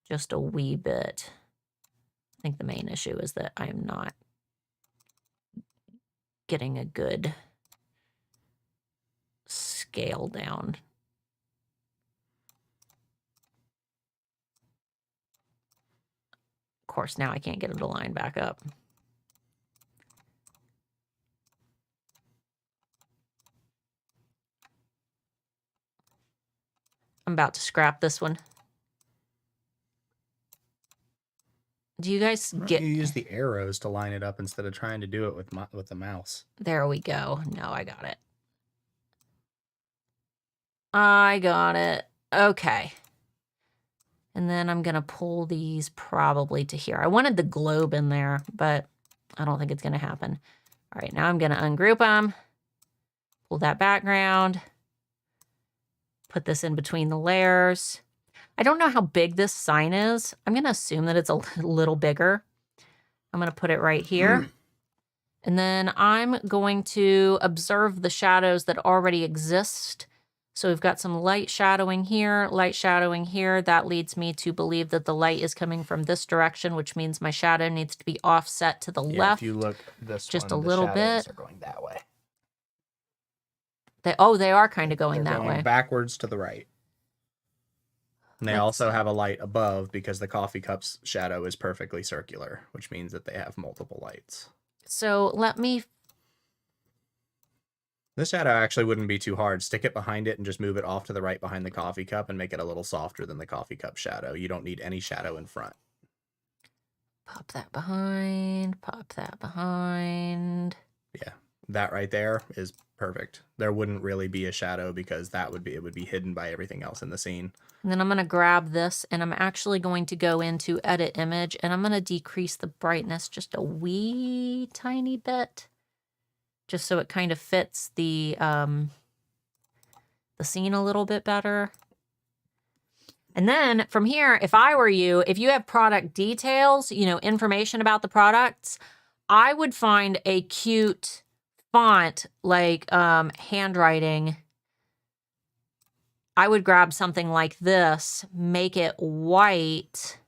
just a wee bit. I think the main issue is that I am not getting a good scale down. Of course, now I can't get him to line back up. I'm about to scrap this one. Do you guys get... You use the arrows to line it up instead of trying to do it with the mouse. There we go. No, I got it. I got it. Okay. And then I'm going to pull these probably to here. I wanted the globe in there, but I don't think it's going to happen. All right, now I'm going to ungroup them. Pull that background. Put this in between the layers. I don't know how big this sign is. I'm going to assume that it's a little bigger. I'm going to put it right here. And then I'm going to observe the shadows that already exist. So we've got some light shadowing here, light shadowing here. That leads me to believe that the light is coming from this direction, which means my shadow needs to be offset to the left. If you look this just one, a little bit. Are going that way. They are kind of going that way. Backwards to the right. And they also have a light above because the coffee cup's shadow is perfectly circular, which means that they have multiple lights. So let me... This shadow actually wouldn't be too hard. Stick it behind it and just move it off to the right behind the coffee cup and make it a little softer than the coffee cup shadow. You don't need any shadow in front. Pop that behind, pop that behind. Yeah, that right there is perfect. There wouldn't really be a shadow because it would be hidden by everything else in the scene. And then I'm going to grab this and I'm actually going to go into edit image and I'm going to decrease the brightness just a wee tiny bit. Just so it kind of fits the scene a little bit better. And then from here, if I were you, if you have product details, information about the products, I would find a cute font like handwriting. I would grab something like this, make it white,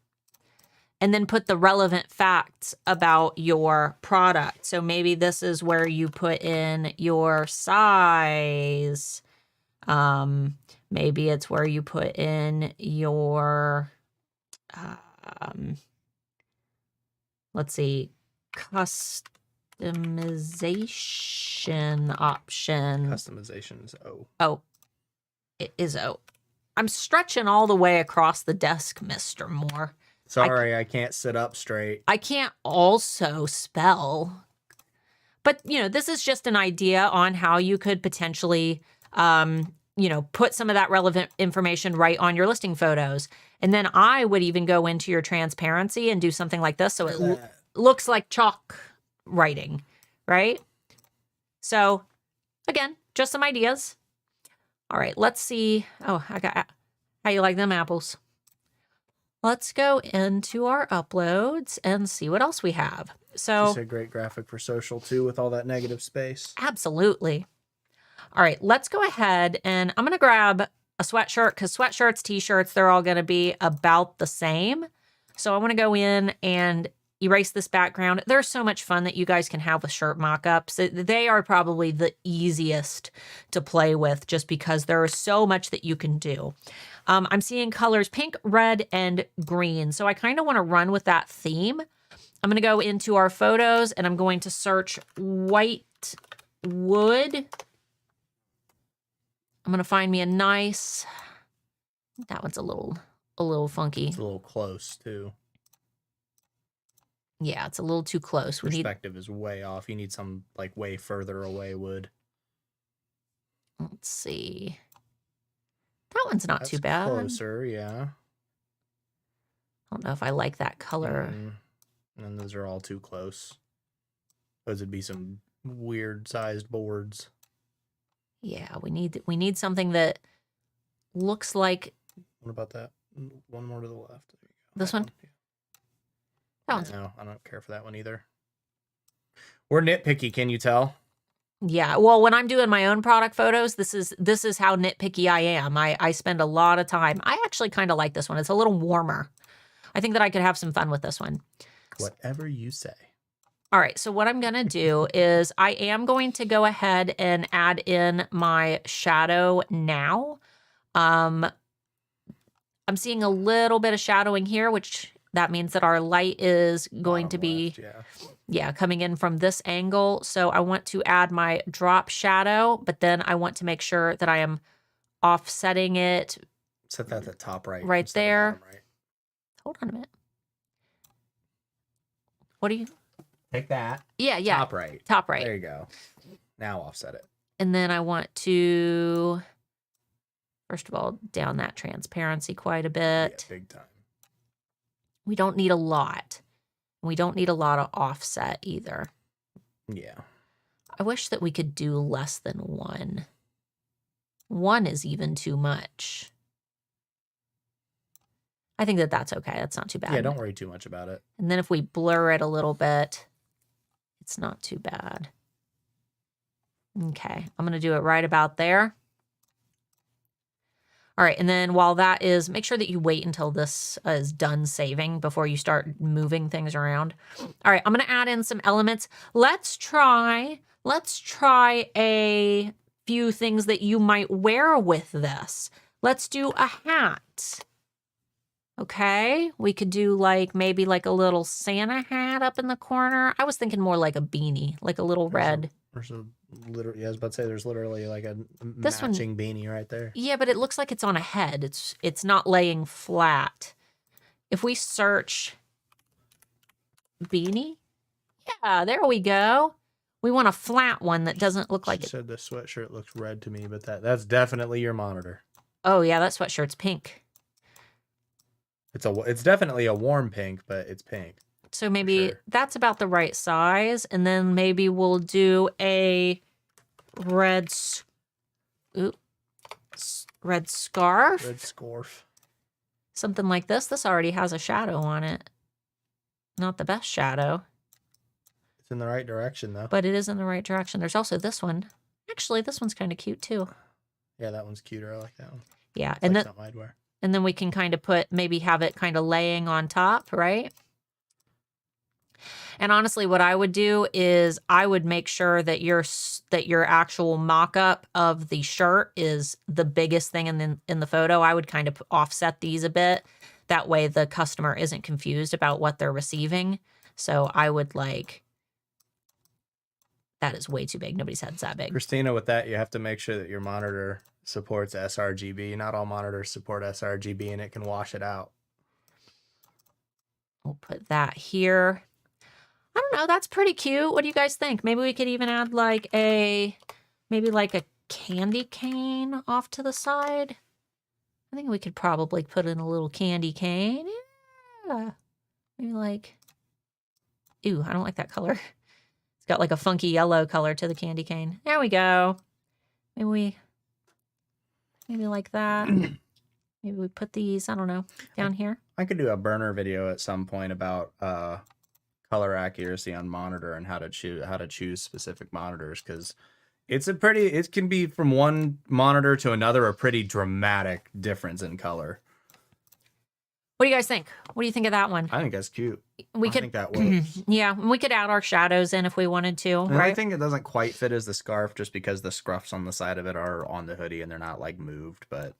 and then put the relevant facts about your product. So maybe this is where you put in your size. Maybe it's where you put in your, let's see, customization option. Customization is O. Oh, it is O. I'm stretching all the way across the desk, Mr. Moore. Sorry, I can't sit up straight. I can't also spell. But, this is just an idea on how you could potentially, put some of that relevant information right on your listing photos. And then I would even go into your transparency and do something like this. So it looks like chalk writing, right? So, again, just some ideas. All right, let's see. Oh, how you like them apples? Let's go into our uploads and see what else we have. So, it's a great graphic for social too with all that negative space. Absolutely. All right, let's go ahead and I'm going to grab a sweatshirt because sweatshirts, t-shirts, they're all going to be about the same. So I want to go in and erase this background. There's so much fun that you guys can have with shirt mock-ups. They are probably the easiest to play with just because there is so much that you can do. I'm seeing colors pink, red, and green. So I kind of want to run with that theme. I'm going to go into our photos and I'm going to search white wood. I'm going to find me a nice, that one's a little funky. It's a little close too. Yeah, it's a little too close. Perspective is way off. You need some like way further away wood. Let's see. That one's not too bad. Closer, yeah. I don't know if I like that color. And those are all too close. Those would be some weird sized boards. Yeah, we need something that looks like What about that? One more to the left. There you go. this one. Yeah. That one's, No, I don't care for that one either. We're nitpicky, can you tell? yeah. Well, when I'm doing my own product photos, this is how nitpicky I am. I spend a lot of time. I actually kind of like this one. It's a little warmer. I think that I could have some fun with this one. Whatever you say. All right, so what I'm going to do is I am going to go ahead and add in my shadow now. I'm seeing a little bit of shadowing here, which that means that our light is going to be, yeah, coming in from this angle. So I want to add my drop shadow, but then I want to make sure that I am offsetting it. Set that at the top right. Right there. Right. Hold on a minute. What do you... Take that. Yeah. Top right. Top right. There you go. Now offset it. And then I want to, first of all, down that transparency quite a bit. Yeah, big time. We don't need a lot. We don't need a lot of offset either. Yeah. I wish that we could do less than 1. 1 is even too much. I think that that's okay. That's not too bad. Yeah, don't worry too much about it. And then if we blur it a little bit, it's not too bad. Okay, I'm going to do it right about there. All right, and then while that is, make sure that you wait until this is done saving before you start moving things around. All right, I'm going to add in some elements. Let's try a few things that you might wear with this. Let's do a hat. Okay, we could do like maybe like a little Santa hat up in the corner. I was thinking more like a beanie, like a little red. There's a literally, I was about to say there's literally like a This matching beanie right there. Yeah, but it looks like it's on a head. It's not laying flat. If we search beanie, yeah, there we go. We want a flat one that doesn't look like She it. said the sweatshirt looks red to me, but that's definitely your monitor. Oh yeah, that sweatshirt's pink. It's definitely a warm pink, but it's pink. So maybe sure. that's about the right size. And then maybe we'll do a red scarf. Red scarf. Something like this. This already has a shadow on it. Not the best shadow. It's in the right direction, though. But it is in the right direction. There's also this one. Actually, this one's kind of cute, too. Yeah, that one's cuter. I like that one. Yeah. It's And like then, something I'd wear. and then we can kind of maybe have it kind of laying on top, right? And honestly, what I would do is I would make sure that your actual mock-up of the shirt is the biggest thing in the photo. I would kind of offset these a bit. That way the customer isn't confused about what they're receiving. So I would like, that is way too big. Nobody's head's that big. Christina, with that, you have to make sure that your monitor supports sRGB. Not all monitors support sRGB, and it can wash it out. We'll put that here. I don't know. That's pretty cute. What do you guys think? Maybe we could even add like maybe like a candy cane off to the side. I think we could probably put in a little candy cane. Yeah. Maybe like, ooh, I don't like that color. It's got like a funky yellow color to the candy cane. There we go. Maybe like that. Maybe we put these, I don't know, down here. I could do a burner video at some point about color accuracy on monitor and how to choose specific monitors, because it can be from one monitor to another a pretty dramatic difference in color. What do you guys think? What do you think of that one? I think that's cute. I We could, think that works. yeah, we could add our shadows in if we wanted to, And right? I think it doesn't quite fit as the scarf just because the scruffs on the side of it are on the hoodie and they're not like moved, but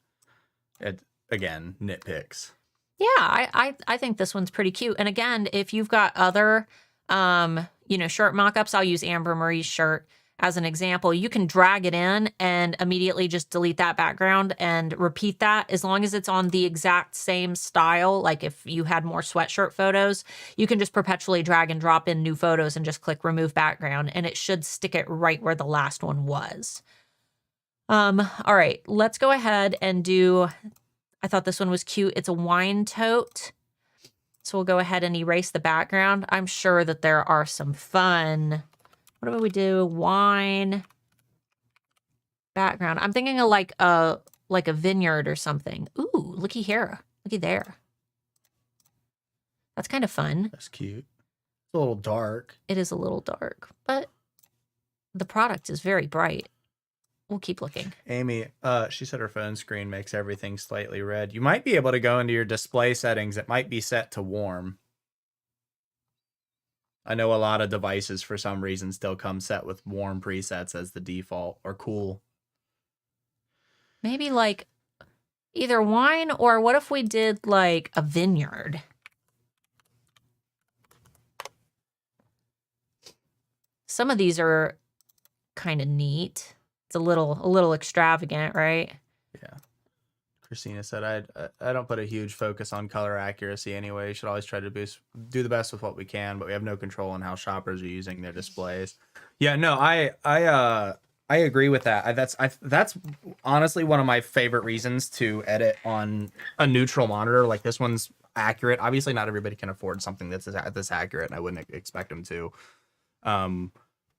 it, again, nitpicks. Yeah, I think this one's pretty cute. And again, if you've got other, shirt mock-ups, I'll use Amber Marie's shirt as an example. You can drag it in and immediately just delete that background and repeat that as long as it's on the exact same style. Like if you had more sweatshirt photos, you can just perpetually drag and drop in new photos and just click remove background, and it should stick it right where the last one was. All right, let's go ahead and do... I thought this one was cute. It's a wine tote. So we'll go ahead and erase the background. I'm sure that there are some fun. What do we do? Wine background. I'm thinking of like a like a vineyard or something. Ooh, looky here. Looky there. That's kind of fun. That's cute. It's a little dark. It is a little dark, but the product is very bright. We'll keep looking. Amy, she said her phone screen makes everything slightly red. You might be able to go into your display settings. It might be set to warm. I know a lot of devices for some reason still come set with warm presets as the default, or cool. Maybe like either wine, or what if we did like a vineyard? Some of these are kind of neat. It's a little extravagant, right? Yeah. Christina said, I don't put a huge focus on color accuracy anyway. You should always try to do the best with what we can, but we have no control on how shoppers are using their displays. Yeah, no, I agree with that. That's honestly one of my favorite reasons to edit on a neutral monitor. Like, this one's accurate. Obviously, not everybody can afford something that's this accurate, and I wouldn't expect them to.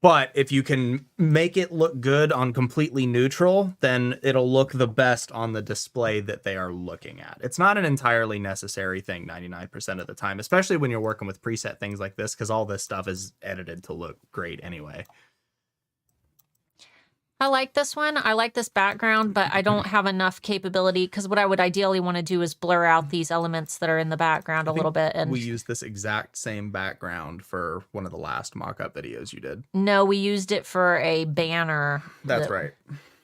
But if you can make it look good on completely neutral, then it'll look the best on the display that they are looking at. It's not an entirely necessary thing 99% of the time, especially when you're working with preset things like this, because all this stuff is edited to look great anyway. I like this one. I like this background, but I don't have enough capability, because what I would ideally want to do is blur out these elements that are in the background a little bit. And we used this exact same background for one of the last mock-up videos you did. No, we used it for a banner. That's right.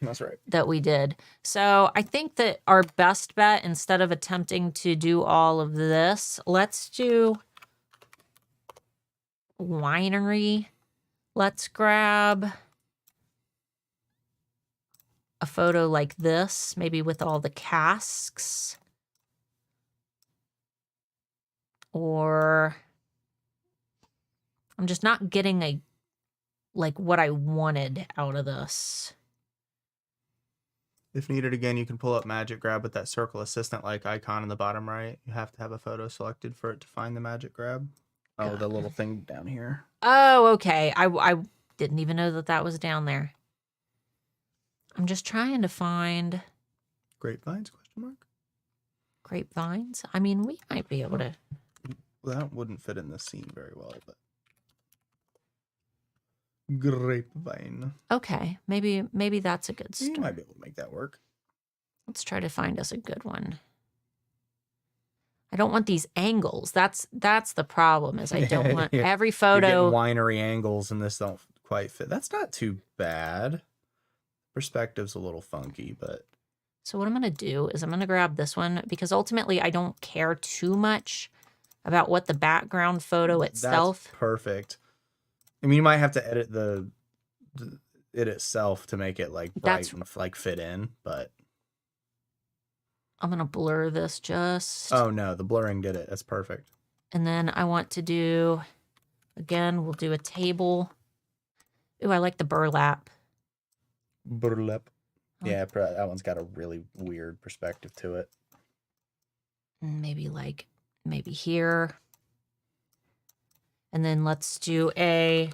That's right. That we did. So I think that our best bet, instead of attempting to do all of this, let's do winery. Let's grab a photo like this, maybe with all the casks. Or I'm just not getting like what I wanted out of this. If needed again, you can pull up Magic Grab with that circle assistant like icon in the bottom right. You have to have a photo selected for it to find the Magic Grab. Oh, the little thing down here. Oh, okay. I didn't even know that that was down there. I'm just trying to find Grapevines, question mark? grapevines. I mean, we might be able to. Well, that wouldn't fit in this scene very well, but grapevine. Okay, maybe that's a good You start. might be able to make that work. Let's try to find us a good one. I don't want these angles. That's the problem. Is I don't want every You're photo. getting winery angles, and this don't quite fit. That's not too bad. Perspective's a little funky, but So what I'm going to do is I'm going to grab this one, because ultimately I don't care too much about what the background photo itself. That's perfect. I mean, you might have to edit it itself to make it like bright and like fit in, but I'm going to blur this just. Oh no, the blurring did it. That's perfect. And then I want to do, again, we'll do a table. Ooh, I like the burlap. Burlap. Yeah, that one's got a really weird perspective to it. Maybe here. And then let's do a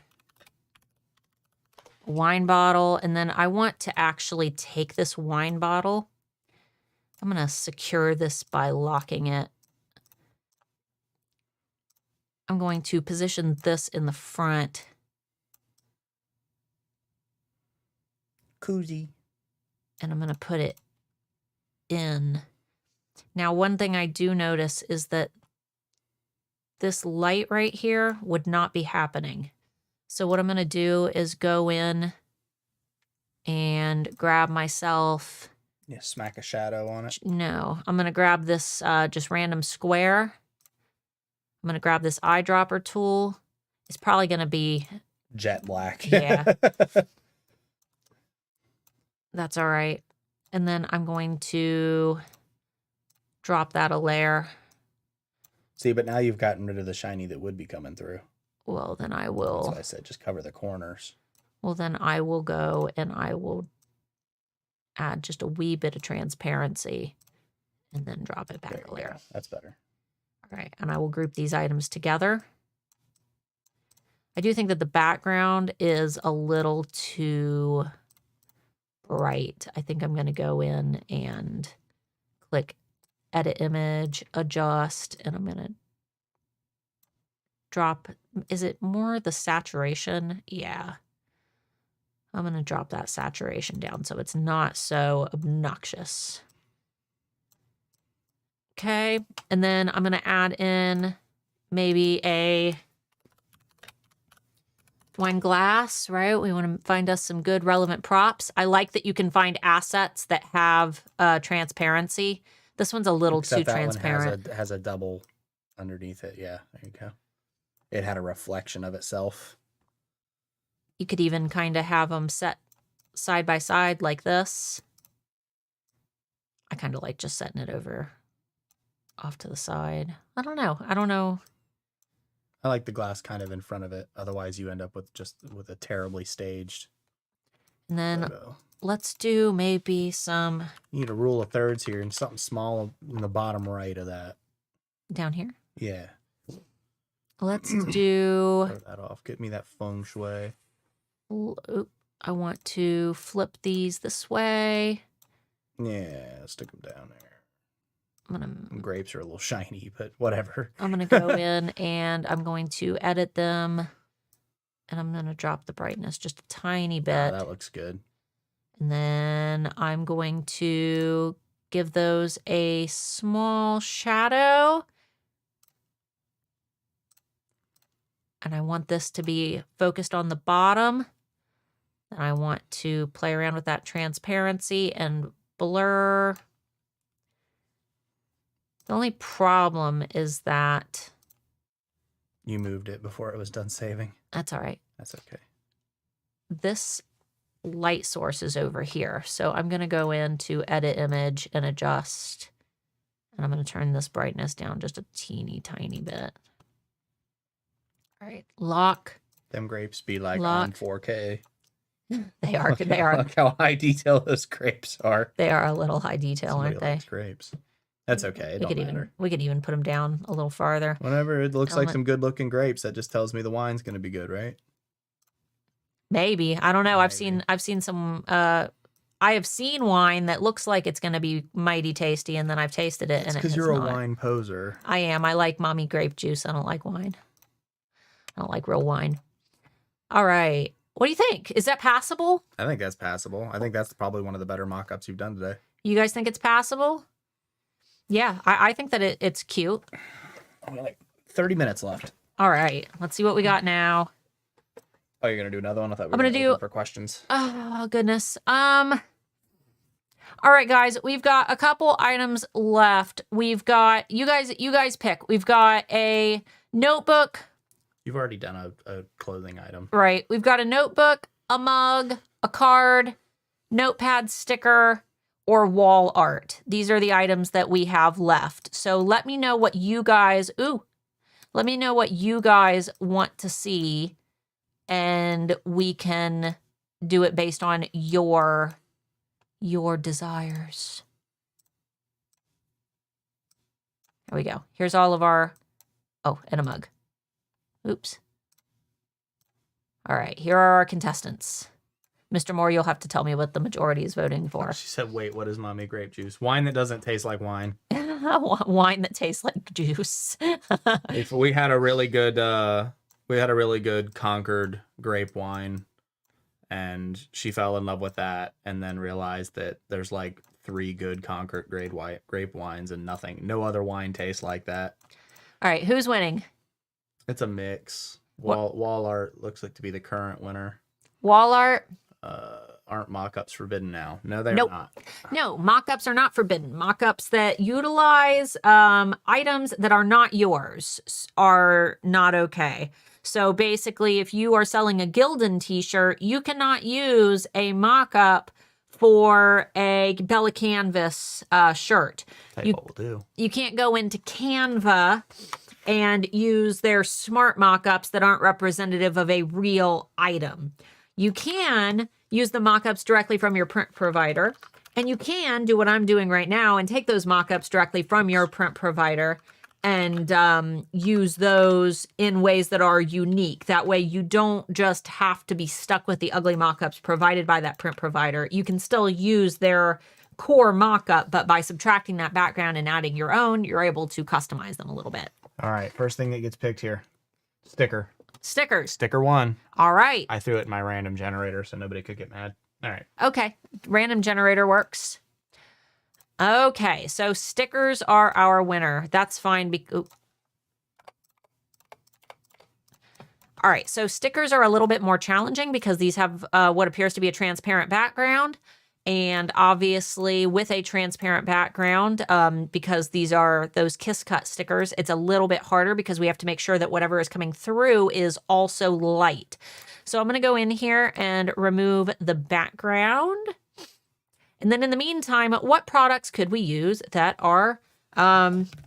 wine bottle. And then I want to actually take this wine bottle. I'm going to secure this by locking it. I'm going to position this in the front. Koozie. And I'm going to put it in. Now, one thing I do notice is that this light right here would not be happening. So what I'm going to do is go in and grab myself. Yeah, smack a shadow on it. No, I'm going to grab this just random square. I'm going to grab this eyedropper tool. It's probably going to be jet black. Yeah. That's all right. And then I'm going to drop that a layer. See, but now you've gotten rid of the shiny that would be coming through. Well, then I will. That's why I said just cover the corners. Well, then I will go and I will add just a wee bit of transparency and then drop it back a layer. That's better. All right. And I will group these items together. I do think that the background is a little too bright. I think I'm going to go in and click edit image, adjust, and I'm going to drop, is it more the saturation? Yeah. I'm going to drop that saturation down so it's not so obnoxious. Okay, and then I'm going to add in maybe a wine glass, right? We want to find us some good relevant props. I like that you can find assets that have transparency. This one's a little Except too that transparent. one has a double underneath it. Yeah, there you go. It had a reflection of itself. You could even kind of have them set side by side like this. I kind of like just setting it over off to the side. I don't know. I like the glass kind of in front of it. Otherwise, you end up with a terribly staged And then photo. let's do maybe some You need a rule of thirds here and something small in the bottom right of that. down here. Yeah. Let's do, Throw that off. Get me that feng shui. I want to flip these this way. Yeah, stick them down there. I'm Grapes are a little shiny, but whatever. gonna go in and I'm going to edit them, and I'm gonna drop the brightness just a tiny bit. That looks good. And then I'm going to give those a small shadow. And I want this to be focused on the bottom. And I want to play around with that transparency and blur. The only problem is that... You moved it before it was done saving. That's all right. That's okay. This light source is over here. So I'm going to go into edit image and adjust. And I'm going to turn this brightness down just a teeny tiny bit. All right, lock. Them grapes be like Lock. on 4K. They are. They are. Look how high detail those grapes are. They are a little high detail, Somebody aren't they? likes grapes. That's okay. It don't matter. We could even put them down a little farther. Whenever it looks like Element. some good looking grapes, that just tells me the wine's going to be good, right? Maybe. I don't know. Maybe. I've seen some I have seen wine that looks like it's going to be mighty tasty, and then I've tasted it It's and it because has you're a not. wine poser. I am. I like mommy grape juice. I don't like wine. I don't like real wine. All right. What do you think? Is that passable? I think that's passable. I think that's probably one of the better mock-ups you've done today. You guys think it's passable? Yeah, I think that it's cute. Only like 30 minutes left. All right. Let's see what we got now. Oh, you're going to do another one? I thought we I'm were gonna do- open for questions. Oh, goodness. All right, guys, we've got a couple items left. We've got, you guys pick. We've got a notebook. You've already done a clothing item. Right. We've got a notebook, a mug, a card, notepad sticker, or wall art. These are the items that we have left. So let me know what you guys, let me know what you guys want to see, and we can do it based on your desires. There we go. Here's all of our, and a mug. Oops. All right, here are our contestants. Mr. Moore, you'll have to tell me what the majority is voting for. She said, wait, what is mommy grape juice? Wine that doesn't taste like wine. Wine that tastes like juice. If we had a really good Concord grape wine, and she fell in love with that, and then realized that there's like 3 good Concord grape wines and no other wine tastes like that. All right, who's winning? It's a mix. Wall art looks like to be the current winner. Wall art? Aren't mock-ups forbidden now? No, they're Nope. not. No, mock-ups are not forbidden. Mock-ups that utilize items that are not yours are not okay. So basically, if you are selling a Gildan t-shirt, you cannot use a mock-up for a Bella Canvas shirt. Tell you what we'll do. You can't go into Canva and use their smart mock-ups that aren't representative of a real item. You can use the mock-ups directly from your print provider, and you can do what I'm doing right now and take those mock-ups directly from your print provider and use those in ways that are unique. That way you don't just have to be stuck with the ugly mockups provided by that print provider. You can still use their core mockup, but by subtracting that background and adding your own, you're able to customize them a little bit. All right, first thing that gets picked here. Sticker. Stickers. Sticker 1. All right. I threw it in my random generator so nobody could get mad. All right. Okay. Random generator works. Okay, so stickers are our winner. That's fine. All right, so stickers are a little bit more challenging because these have what appears to be a transparent background. And obviously with a transparent background, because these are those kiss cut stickers, it's a little bit harder because we have to make sure that whatever is coming through is also light. So I'm going to go in here and remove the background. And then in the meantime, what products could we use that are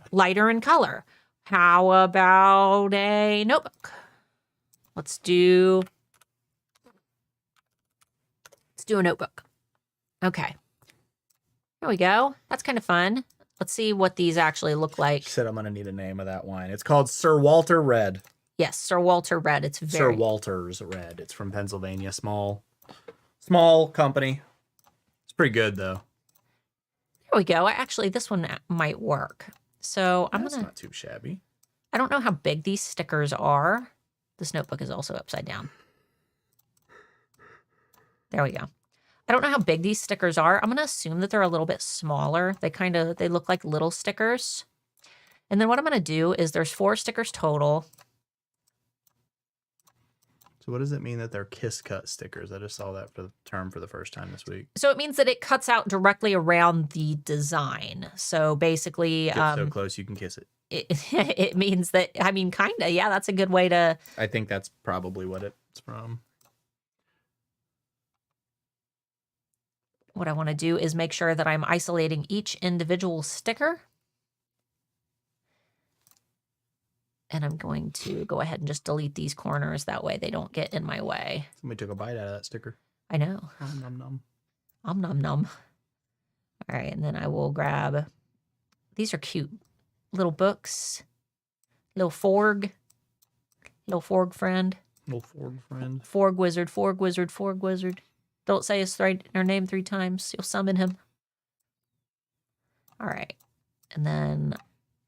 lighter in color? How about a notebook? Let's do a notebook. Okay. There we go. That's kind of fun. Let's see what these actually look like. Said I'm going to need a name of that wine. It's called Sir Walter Red. Yes, Sir Walter Red. It's Sir very... Walter's Red. It's from Pennsylvania. Small company. Pretty good though. There we go. Actually, this one might work. So That's not too shabby. I don't know how big these stickers are. This notebook is also upside down. There we go. I don't know how big these stickers are. I'm going to assume that they're a little bit smaller. They look like little stickers. And then what I'm going to do is there's 4 stickers total. So what does it mean that they're kiss cut stickers? I just saw that for the term for the first time this week. So it means that it cuts out directly around the design. So basically... Get so close you can kiss it. It means that, I mean, kind of, yeah, that's a good way to... I think that's probably what it's from. What I want to do is make sure that I'm isolating each individual sticker. And I'm going to go ahead and just delete these corners. That way they don't get in my way. Somebody took a bite out of that sticker. I know. Om nom nom. Om nom nom. All right, and then I will grab... These are cute. Little books. Little Forg. Little Forg friend. Little Forg friend. Forg wizard, Forg wizard, Forg wizard. Don't say his name 3 times. You'll summon him. All right. And then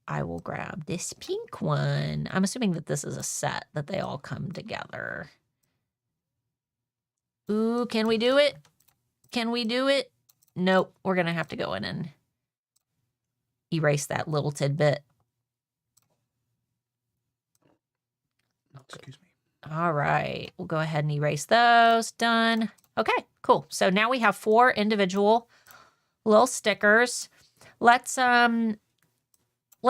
I will grab this pink one. I'm assuming that this is a set, that they all come together. Ooh, can we do it? Can we do it? Nope. We're going to have to go in and erase that little tidbit. Excuse me. All right. We'll go ahead and erase those. Done. Okay, cool. So now we have 4 individual little stickers. Let's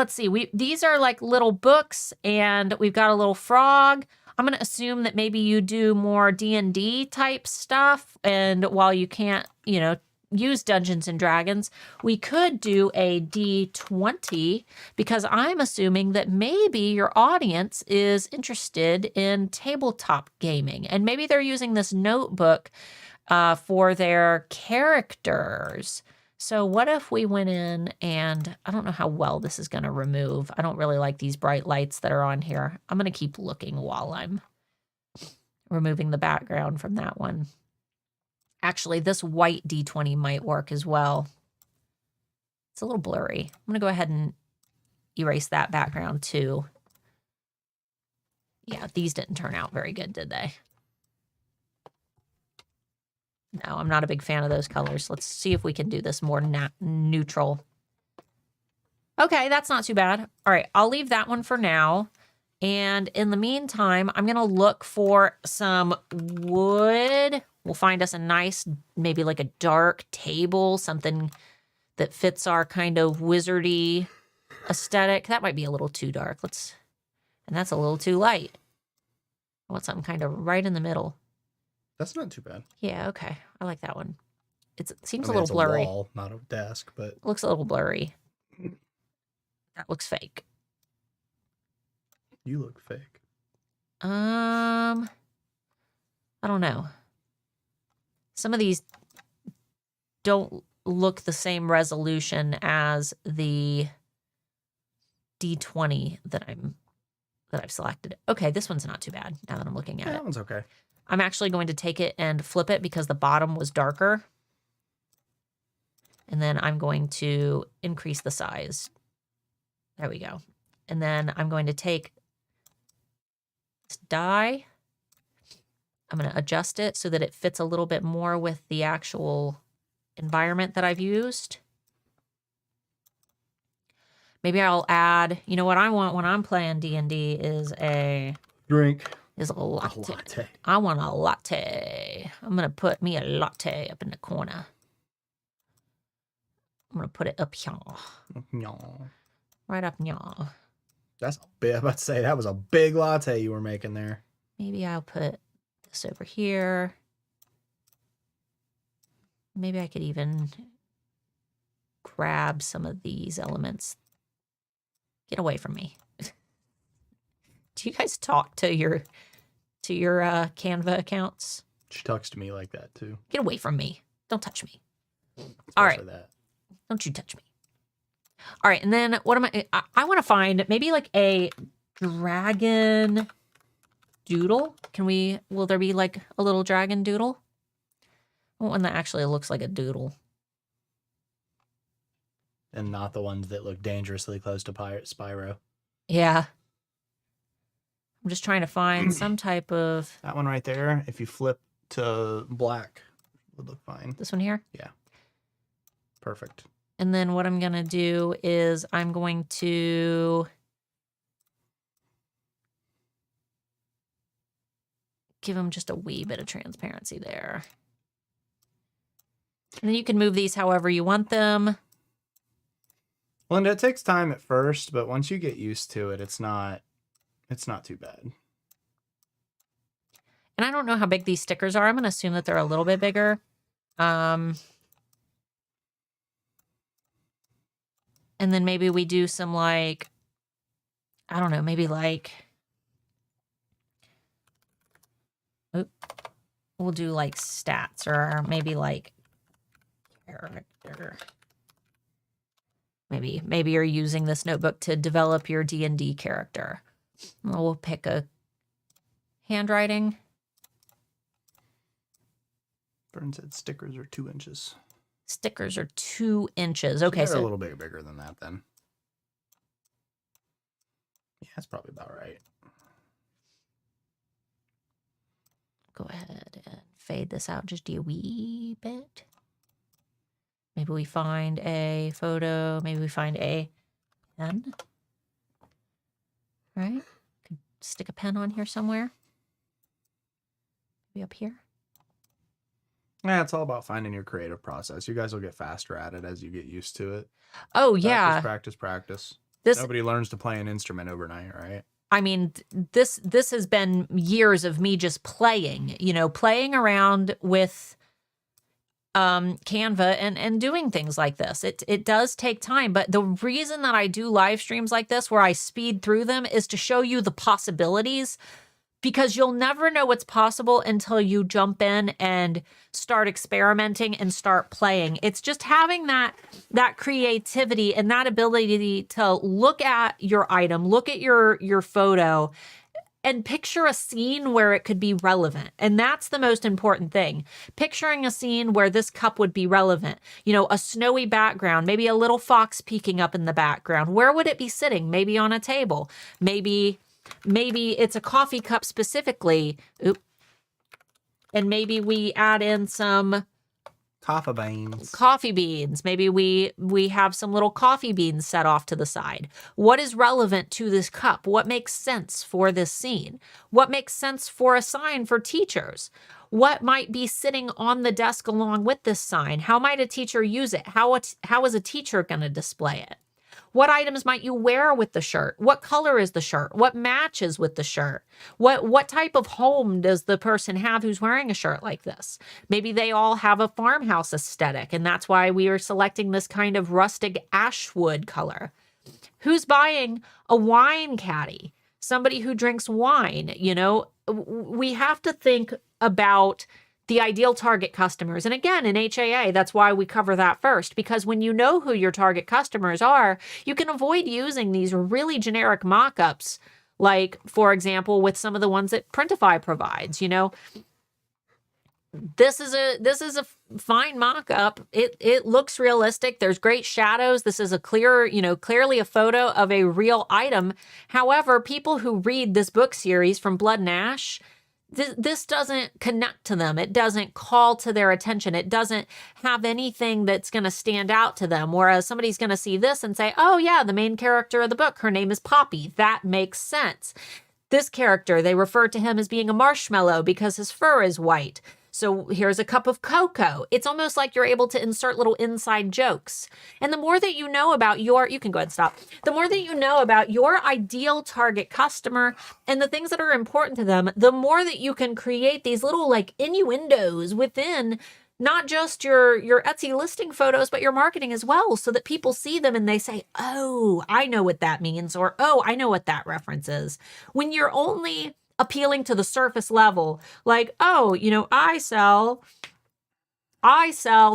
see. These are like little books, and we've got a little frog. I'm going to assume that maybe you do more D&D type stuff, and while you can't, use Dungeons and Dragons, we could do a D20, because I'm assuming that maybe your audience is interested in tabletop gaming, and maybe they're using this notebook for their characters. So what if we went in and I don't know how well this is going to remove. I don't really like these bright lights that are on here. I'm going to keep looking while I'm removing the background from that one. Actually, this white D20 might work as well. It's a little blurry. I'm going to go ahead and erase that background too. Yeah, these didn't turn out very good, did they? No, I'm not a big fan of those colors. Let's see if we can do this more neutral. Okay, that's not too bad. All right, I'll leave that one for now. And in the meantime, I'm going to look for some wood. We'll find us a nice, maybe like a dark table, something that fits our kind of wizardy aesthetic. That might be a little too dark. And that's a little too light. I want something kind of right in the middle. That's not too bad. Yeah, okay. I like that one. It seems a little blurry. It's a wall, not a desk, but... It looks a little blurry. That looks fake. You look fake. I don't know. Some of these don't look the same resolution as the D20 that I've selected. Okay, this one's not too bad now that I'm looking at it. That one's okay. I'm actually going to take it and flip it because the bottom was darker. And then I'm going to increase the size. There we go. And then I'm going to take this die. I'm going to adjust it so that it fits a little bit more with the actual environment that I've used. Maybe I'll add, you know what I want when I'm playing D&D is a drink. Is a latte. A latte. I want a latte. I'm going to put me a latte up in the corner. I'm going to put it up here. Right up here. That's a big, I'm about to say, that was a big latte you were making there. Maybe I'll put this over here. Maybe I could even grab some of these elements. Get away from me. Do you guys talk to your Canva accounts? She talks to me like that too. Get away from me. Don't touch me. Especially All right. That. Don't you touch me. All right. And then what am I want to find maybe like a dragon doodle. Will there be like a little dragon doodle? I want one that actually looks like a doodle. And not the ones that look dangerously close to Spyro. Yeah. I'm just trying to find some type of... That one right there, if you flip to black, would look fine. This one here? Yeah. Perfect. And then what I'm going to do is I'm going to give them just a wee bit of transparency there. And then you can move these however you want them. Well, and it takes time at first, but once you get used to it, it's not too bad. And I don't know how big these stickers are. I'm going to assume that they're a little bit bigger. And then maybe we do some like, I don't know, maybe like, we'll do like stats or maybe like character. Maybe you're using this notebook to develop your D&D character. We'll pick a handwriting. Burn said stickers are 2 inches. Stickers are 2 inches. So Okay, they're a little bit bigger than that then. Yeah, that's probably about right. Go ahead and fade this out just a wee bit. Maybe we find a photo. Maybe we find a pen. Right? Could stick a pen on here somewhere. Maybe up here. Yeah, it's all about finding your creative process. You guys will get faster at it as you get used to it. Oh, yeah. Practice. This, Nobody learns to play an instrument overnight, right? I mean, this has been years of me just playing, playing around with Canva and doing things like this. It does take time, but the reason that I do live streams like this where I speed through them is to show you the possibilities, because you'll never know what's possible until you jump in and start experimenting and start playing. It's just having that creativity and that ability to look at your item, look at your photo, and picture a scene where it could be relevant. And that's the most important thing. Picturing a scene where this cup would be relevant. A snowy background, maybe a little fox peeking up in the background. Where would it be sitting? Maybe on a table. Maybe it's a coffee cup specifically. Oop. And maybe we add in some coffee beans. Maybe we have some little coffee beans set off to the side. What is relevant to this cup? What makes sense for this scene? What makes sense for a sign for teachers? What might be sitting on the desk along with this sign? How might a teacher use it? How is a teacher going to display it? What items might you wear with the shirt? What color is the shirt? What matches with the shirt? What type of home does the person have who's wearing a shirt like this? Maybe they all have a farmhouse aesthetic, and that's why we are selecting this kind of rustic ashwood color. Who's buying a wine caddy? Somebody who drinks wine, We have to think about the ideal target customers. And again, in HAA, that's why we cover that first, because when you know who your target customers are, you can avoid using these really generic mock-ups, like, for example, with some of the ones that Printify provides. You know, this is a fine mock-up. It looks realistic. There's great shadows. This is a clearly a photo of a real item. However, people who read this book series from Blood and Ash, this doesn't connect to them. It doesn't call to their attention. It doesn't have anything that's going to stand out to them. Whereas somebody's going to see this and say, oh yeah, the main character of the book, her name is Poppy. That makes sense. This character, they refer to him as being a marshmallow because his fur is white. So here's a cup of cocoa. It's almost like you're able to insert little inside jokes. And the more that you know about you can go ahead and stop. The more that you know about your ideal target customer and the things that are important to them, the more that you can create these little like innuendos within not just your Etsy listing photos, but your marketing as well, so that people see them and they say, oh, I know what that means, or oh, I know what that reference is. When you're only appealing to the surface level, like, oh, I sell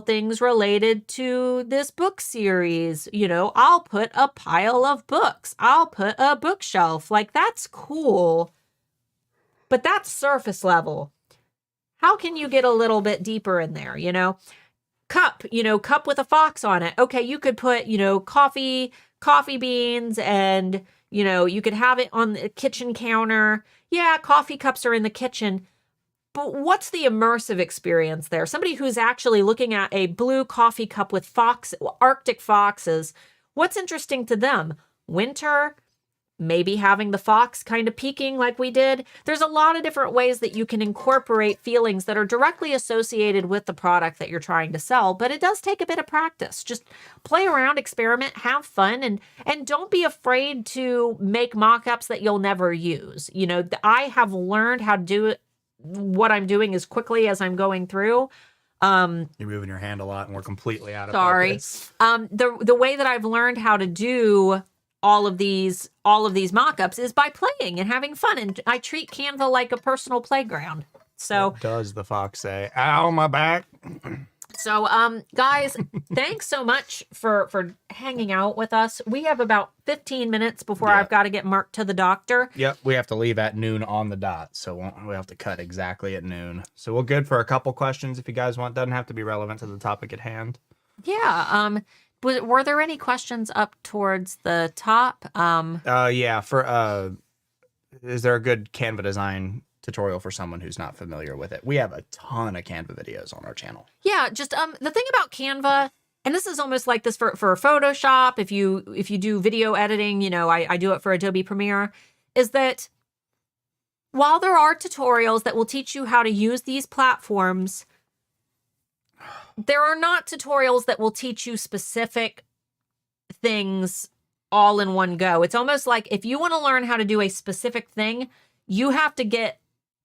things related to this book series. I'll put a pile of books. I'll put a bookshelf. Like, that's cool. But that's surface level. How can you get a little bit deeper in there? Cup, cup with a fox on it. Okay, you could put, coffee beans, and, you could have it on the kitchen counter. Yeah, coffee cups are in the kitchen, but what's the immersive experience there? Somebody who's actually looking at a blue coffee cup with Arctic foxes, what's interesting to them? Winter, maybe having the fox kind of peeking like we did. There's a lot of different ways that you can incorporate feelings that are directly associated with the product that you're trying to sell, but it does take a bit of practice. Just play around, experiment, have fun, and don't be afraid to make mock-ups that you'll never use. I have learned how to do what I'm doing as quickly as I'm going through. You're moving your hand a lot and we're completely out of focus. The way that I've learned how to do all of these mock-ups is by playing and having fun. And I treat Canva like a personal playground. So what does the fox say? Ow, my back. So, guys, thanks so much for hanging out with us. We have about 15 minutes before I've got to get Mark to the doctor. Yep, we have to leave at noon on the dot, so we have to cut exactly at noon. So we're good for a couple questions if you guys want. Doesn't have to be relevant to the topic at hand. Yeah. Were there any questions up towards the top? Is there a good Canva design tutorial for someone who's not familiar with it? We have a ton of Canva videos on our channel. Yeah, just the thing about Canva, and this is almost like this for Photoshop, if you do video editing, I do it for Adobe Premiere, is that while there are tutorials that will teach you how to use these platforms, there are not tutorials that will teach you specific things all in one go. It's almost like if you want to learn how to do a specific thing, you have to get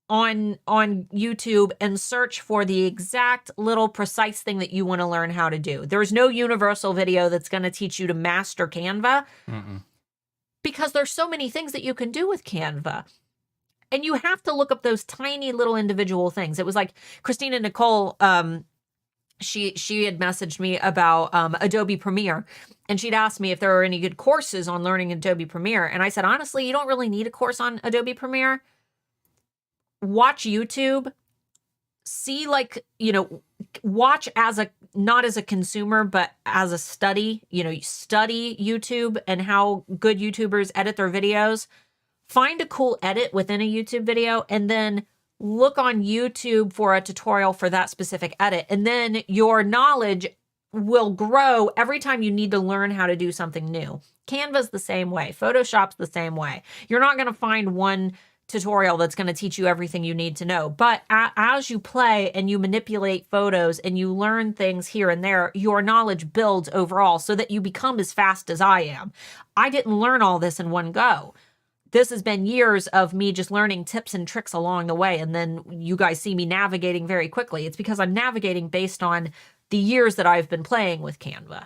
on YouTube and search for the exact little precise thing that you want to learn how to do. There's no universal video that's going to teach you to master Canva because there's so many things that you can do with Canva. And you have to look up those tiny little individual things. It was like Christina Nicole, she had messaged me about Adobe Premiere, and she'd asked me if there were any good courses on learning Adobe Premiere. And I said, honestly, you don't really need a course on Adobe Premiere. Watch YouTube, see watch not as a consumer, but as a study, study YouTube and how good YouTubers edit their videos. Find a cool edit within a YouTube video and then look on YouTube for a tutorial for that specific edit. And then your knowledge will grow every time you need to learn how to do something new. Canva's the same way. Photoshop's the same way. You're not going to find one tutorial that's going to teach you everything you need to know. But as you play and you manipulate photos and you learn things here and there, your knowledge builds overall so that you become as fast as I am. I didn't learn all this in one go. This has been years of me just learning tips and tricks along the way. And then you guys see me navigating very quickly. It's because I'm navigating based on the years that I've been playing with Canva.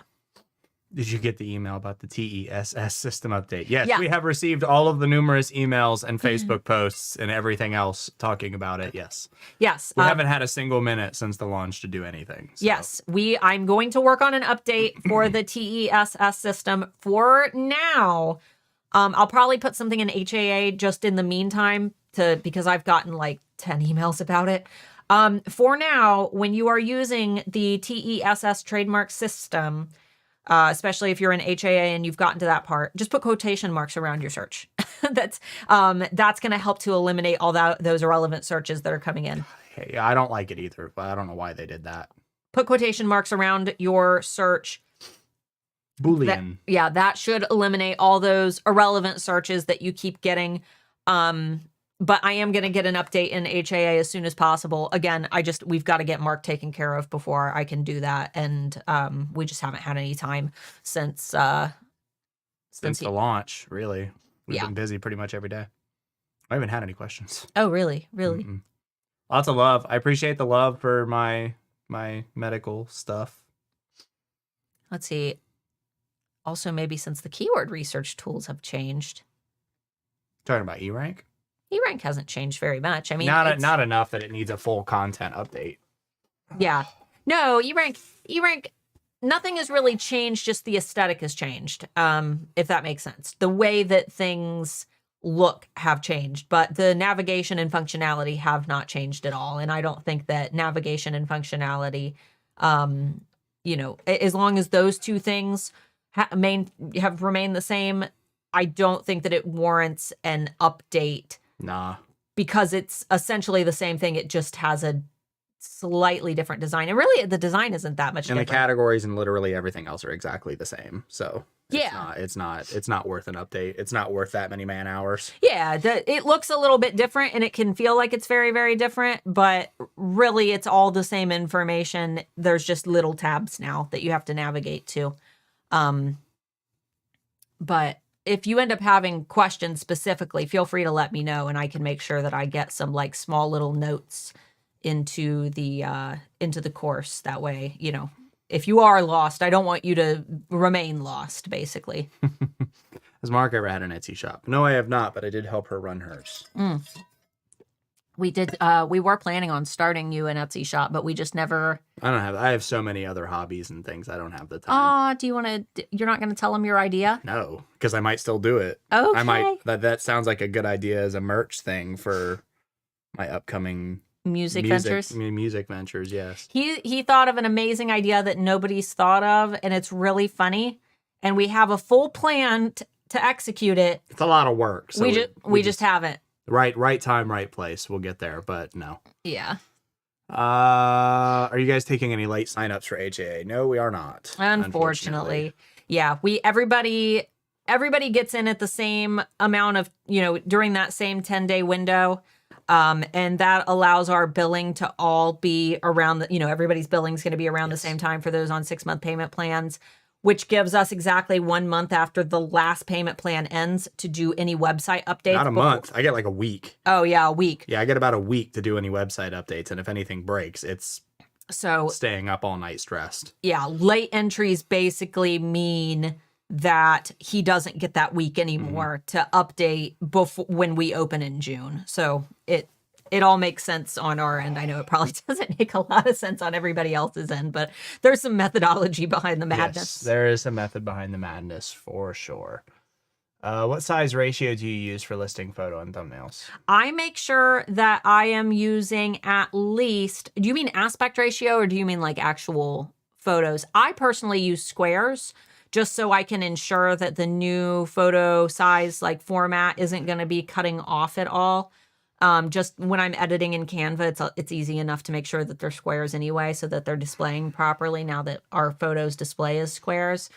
Did you get the email about the TESS system update? Yes, Yeah. we have received all of the numerous emails and Facebook posts and everything else talking about it. Yes. Yes. We haven't had a single minute since the launch to do anything. So. Yes, I'm going to work on an update for the TESS system for now. I'll probably put something in HAA just in the meantime because I've gotten like 10 emails about it. For now, when you are using the TESS trademark system, especially if you're in HAA and you've gotten to that part, just put quotation marks around your search. That's going to help to eliminate all those irrelevant searches that are coming in. Hey, I don't like it either, but I don't know why they did that. Put quotation marks around your search. Boolean. That should eliminate all those irrelevant searches that you keep getting. But I am going to get an update in HAA as soon as possible. Again, we've got to get Mark taken care of before I can do that. And we just haven't had any time since the launch, really. We've Yeah. been busy pretty much every day. I haven't had any questions. Oh, really? Really? Mm-mm. Lots of love. I appreciate the love for my medical stuff. Let's see. Also, maybe since the keyword research tools have changed. Talking about E-Rank? E-Rank hasn't changed very much. I mean, not enough that it needs a full content update. Yeah. No, E-Rank, nothing has really changed. Just the aesthetic has changed. If that makes sense. The way that things look have changed, but the navigation and functionality have not changed at all. And I don't think that navigation and functionality, as long as those two things have remained the same, I don't think that it warrants an update. Nah. Because it's essentially the same thing. It just has a slightly different design. And really, the design isn't that much different. And the categories and literally everything else are exactly the same. So yeah, it's not worth an update. It's not worth that many man hours. Yeah, it looks a little bit different and it can feel like it's very, very different, but really it's all the same information. There's just little tabs now that you have to navigate to. But if you end up having questions specifically, feel free to let me know and I can make sure that I get some like small little notes into the course. That way, if you are lost, I don't want you to remain lost, basically. Has Mark ever had an Etsy shop? No, I have not, but I did help her run hers. We did. We were planning on starting you an Etsy shop, but we just never. I have so many other hobbies and things. I don't have the time. Do you want to? You're not going to tell them your idea? No, because I might still do it. Okay. I might. That sounds like a good idea as a merch thing for my upcoming music ventures. Music ventures, yes. He thought of an amazing idea that nobody's thought of, and it's really funny. And we have a full plan to execute it. It's a lot of work. So we just haven't. Right time, right place. We'll get there, but no. Yeah. Are you guys taking any late signups for HAA? No, we are not. Unfortunately. Yeah, everybody gets in at the same amount of, during that same 10-day window. And that allows our billing to all be around everybody's billing is going to be around the same time for those on 6-month payment plans, which gives us exactly 1 month after the last payment plan ends to do any website updates. Not a month. I get like a week. Oh, yeah, a week. Yeah, I get about a week to do any website updates. And if anything breaks, it's staying up all night stressed. Yeah, late entries basically mean that he doesn't get that week anymore to update before when we open in June. So it all makes sense on our end. I know it probably doesn't make a lot of sense on everybody else's end, but there's some methodology behind the madness. Yes, there is a method behind the madness for sure. What size ratio do you use for listing photo and thumbnails? I make sure that I am using at least, do you mean aspect ratio or do you mean like actual photos? I personally use squares just so I can ensure that the new photo size like format isn't going to be cutting off at all. Just when I'm editing in Canva, it's easy enough to make sure that they're squares anyway, so that they're displaying properly now that our photos display as squares.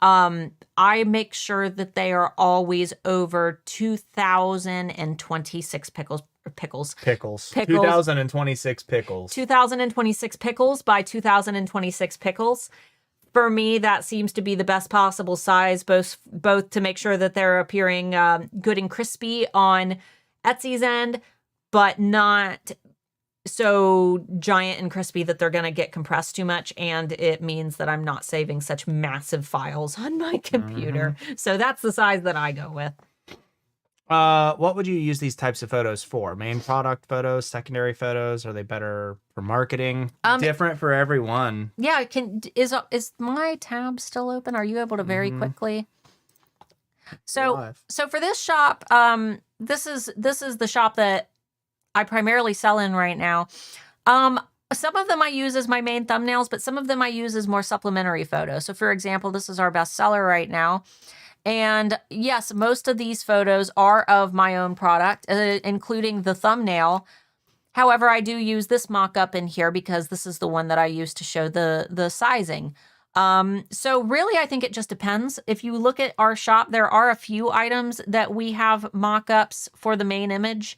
I make sure that they are always over 2026 pickles. 2026 pickles. 2026 pickles by 2026 pickles. For me, that seems to be the best possible size, both to make sure that they're appearing good and crispy on Etsy's end, but not so giant and crispy that they're going to get compressed too much, and it means that I'm not saving such massive files on my computer. So that's the size that I go with. What would you use these types of photos for? Main product photos, secondary photos? Are they better for marketing? Different for everyone. Yeah, is my tab still open? Are you able to very quickly? So for this shop, this is the shop that I primarily sell in right now. Some of them I use as my main thumbnails, but some of them I use as more supplementary photos. So for example, this is our bestseller right now. And yes, most of these photos are of my own product, including the thumbnail. However, I do use this mock-up in here because this is the one that I use to show the sizing. So really, I think it just depends. If you look at our shop, there are a few items that we have mock-ups for the main image.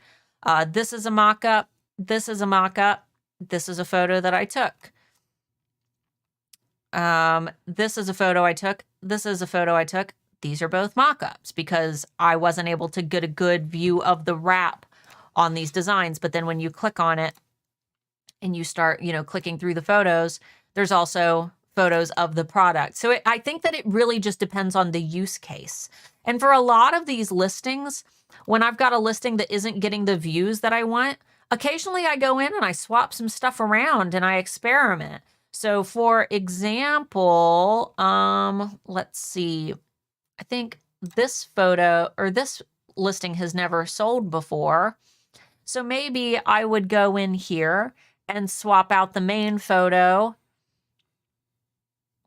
This is a mock-up. This is a mock-up. This is a photo that I took. This is a photo I took. This is a photo I took. These are both mock-ups because I wasn't able to get a good view of the wrap on these designs. But then when you click on it and you start, clicking through the photos, there's also photos of the product. So I think that it really just depends on the use case. And for a lot of these listings, when I've got a listing that isn't getting the views that I want, occasionally I go in and I swap some stuff around and I experiment. So for example, let's see. I think this photo or this listing has never sold before. So maybe I would go in here and swap out the main photo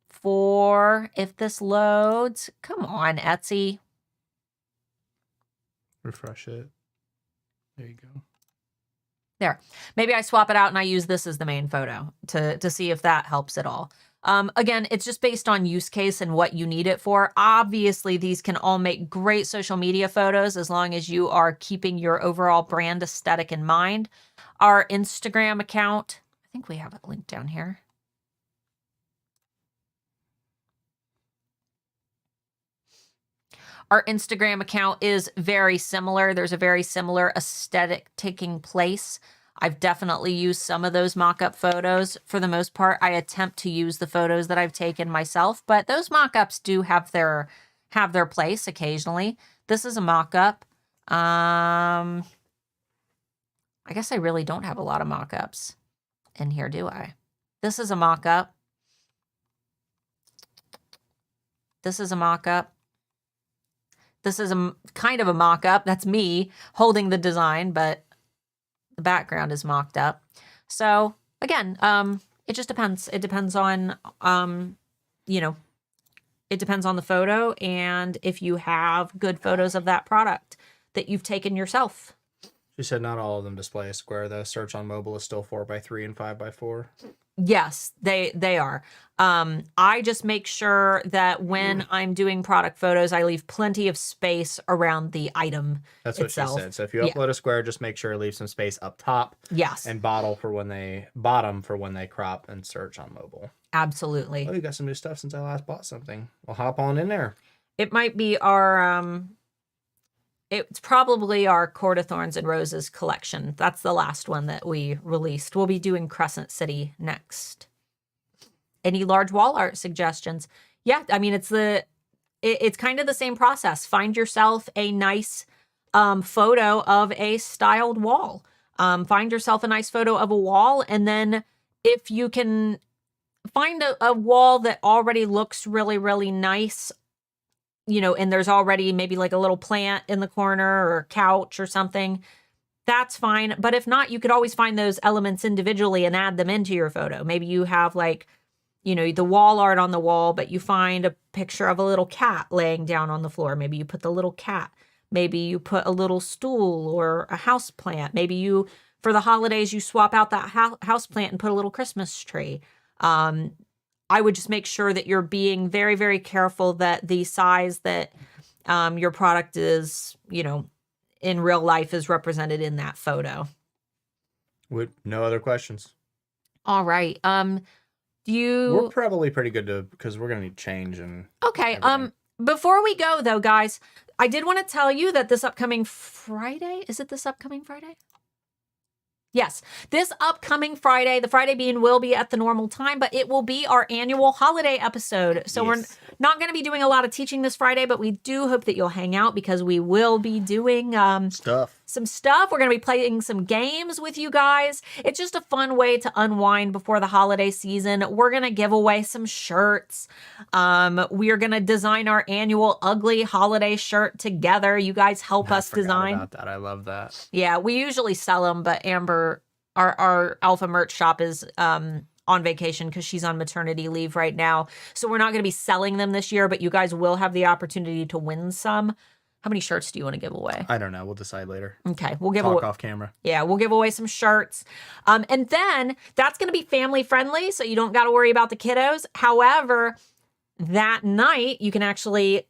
for, if this loads, come on, Etsy. Refresh it. There you go. There. Maybe I swap it out and I use this as the main photo to see if that helps at all. Again, it's just based on use case and what you need it for. Obviously, these can all make great social media photos as long as you are keeping your overall brand aesthetic in mind. Our Instagram account, I think we have it linked down here. Our Instagram account is very similar. There's a very similar aesthetic taking place. I've definitely used some of those mock-up photos. For the most part, I attempt to use the photos that I've taken myself, but those mock-ups do have their place occasionally. This is a mock-up. I guess I really don't have a lot of mock-ups in here, do I? This is a mock-up. This is a mock-up. This is a kind of a mock-up. That's me holding the design, but the background is mocked up. So again, it just depends. It depends on, it depends on the photo and if you have good photos of that product that you've taken yourself. She said not all of them display a square though. Search on mobile is still 4x3 and 5x4. Yes, they are. I just make sure that when I'm doing product photos, I leave plenty of space around the item. That's what itself. She said. So if you upload a square, just make sure to leave some space up top. Yes. And bottom for when they crop and search on mobile. Absolutely. Oh, you got some new stuff since I last bought something. Well, hop on in there. It might be our it's probably our Court of Thorns and Roses collection. That's the last one that we released. We'll be doing Crescent City next. Any large wall art suggestions? Yeah, I mean, it's kind of the same process. Find yourself a nice photo of a styled wall. Find yourself a nice photo of a wall, and then if you can find a wall that already looks really, really nice, and there's already maybe like a little plant in the corner or a couch or something, that's fine. But if not, you could always find those elements individually and add them into your photo. Maybe you have like, the wall art on the wall, but you find a picture of a little cat laying down on the floor. Maybe you put the little cat. Maybe you put a little stool or a house plant. Maybe for the holidays, you swap out that house plant and put a little Christmas tree. I would just make sure that you're being very, very careful that the size that your product is, in real life is represented in that photo. With no other questions. All right. We're probably pretty good because we're gonna need change and. Okay. Everything. Before we go though, guys, I did want to tell you that this upcoming Friday, is it this upcoming Friday? Yes, this upcoming Friday, the Friday Bean will be at the normal time, but it will be our annual holiday episode. So we're not going to be doing a lot of teaching this Friday, but we do hope that you'll hang out because we will be doing some stuff. We're going to be playing some games with you guys. It's just a fun way to unwind before the holiday season. We're going to give away some shirts. We are going to design our annual ugly holiday shirt together. You guys help us design. About that. I love that. Yeah, we usually sell them, but Amber, our Alpha merch shop is on vacation because she's on maternity leave right now. So we're not going to be selling them this year, but you guys will have the opportunity to win some. How many shirts do you want to give away? I don't know. We'll decide later. Okay, we'll give away off camera. Yeah, we'll give away some shirts. And then that's going to be family friendly, so you don't got to worry about the kiddos. However, that night you can actually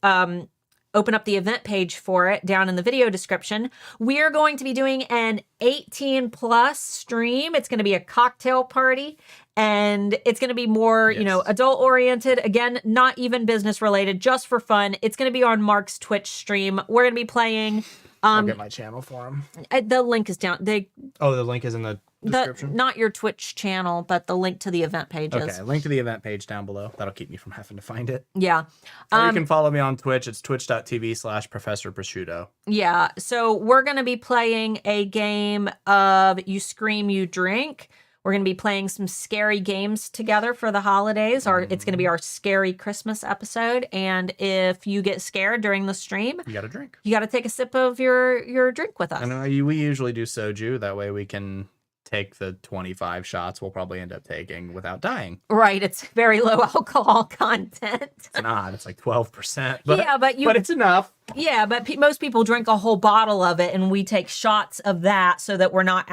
open up the event page for it down in the video description. We are going to be doing an 18 plus stream. It's going to be a cocktail party and it's going to be more, adult oriented. Again, not even business related, just for fun. It's going to be on Mark's Twitch stream. We're going to be playing. I'll get my channel for him. The link is down. The link is in the description? Not your Twitch channel, but the link to the event pages. Okay, link to the event page down below. That'll keep me from having to find it. Yeah. Or you can follow me on Twitch. It's twitch.tv/Professor Prosciutto. Yeah. So we're going to be playing a game of You Scream, You Drink. We're going to be playing some scary games together for the holidays. It's going to be our scary Christmas episode. And if you get scared during the stream, you got to drink. You got to take a sip of your drink with us. I know we usually do soju. That way we can take the 25 shots we'll probably end up taking without dying. Right. It's very low alcohol content. It's not. It's like 12%. But it's enough. Yeah, but most people drink a whole bottle of it, and we take shots of that so that we're not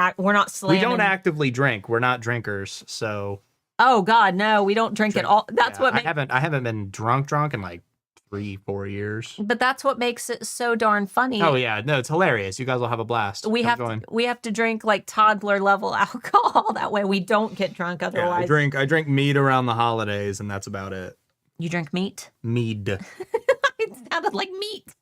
slamming. We don't actively drink. We're not drinkers, so. Oh God, no, we don't drink at all. That's what I haven't been drunk in like 3-4 years. But that's what makes it so darn funny. Oh yeah, no, it's hilarious. You guys will have a blast. We have to drink like toddler level alcohol. That way we don't get drunk otherwise. Yeah, I drink mead around the holidays, and that's about it. You drink meat? Mead. It sounded like meat.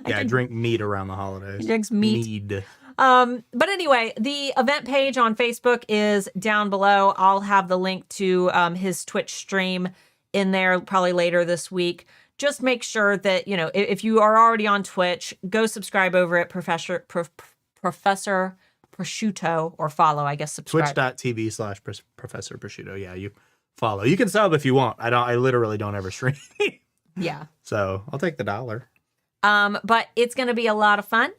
I drink meat around the holidays. He drinks meat. Mead. But anyway, the event page on Facebook is down below. I'll have the link to his Twitch stream in there probably later this week. Just make sure that, if you are already on Twitch, go subscribe over at Professor Prosciutto, or follow, I guess, subscribe. Twitch.tv/Professor Prosciutto. Yeah, you follow. You can sub if you want. I literally don't ever stream. Yeah. So I'll take the $1. But it's going to be a lot of fun.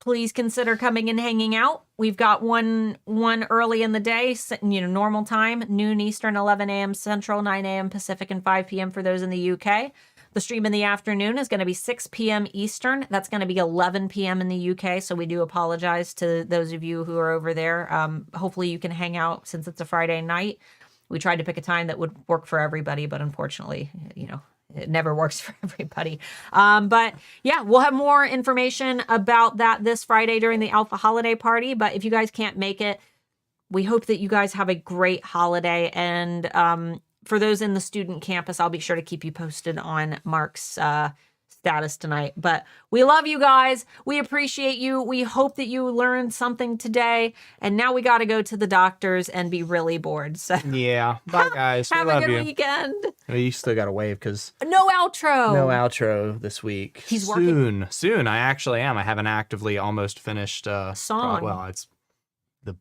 Please consider coming and hanging out. We've got one early in the day, normal time, noon Eastern, 11 a.m. Central, 9 a.m. Pacific, and 5 p.m. for those in the UK. The stream in the afternoon is going to be 6 p.m. Eastern. That's going to be 11 p.m. in the UK, so we do apologize to those of you who are over there. Hopefully you can hang out since it's a Friday night. We tried to pick a time that would work for everybody, but unfortunately, it never works for everybody. But yeah, we'll have more information about that this Friday during the Alpha holiday party. But if you guys can't make it, we hope that you guys have a great holiday. And for those in the student campus, I'll be sure to keep you posted on Mark's status tonight. But we love you guys. We appreciate you. We hope that you learned something today. And now we got to go to the doctors and be really bored. So yeah, bye guys. Have a good weekend. You still got to wave because no outro this week. He's working soon. I actually am. I have an actively almost finished song. Well, it's the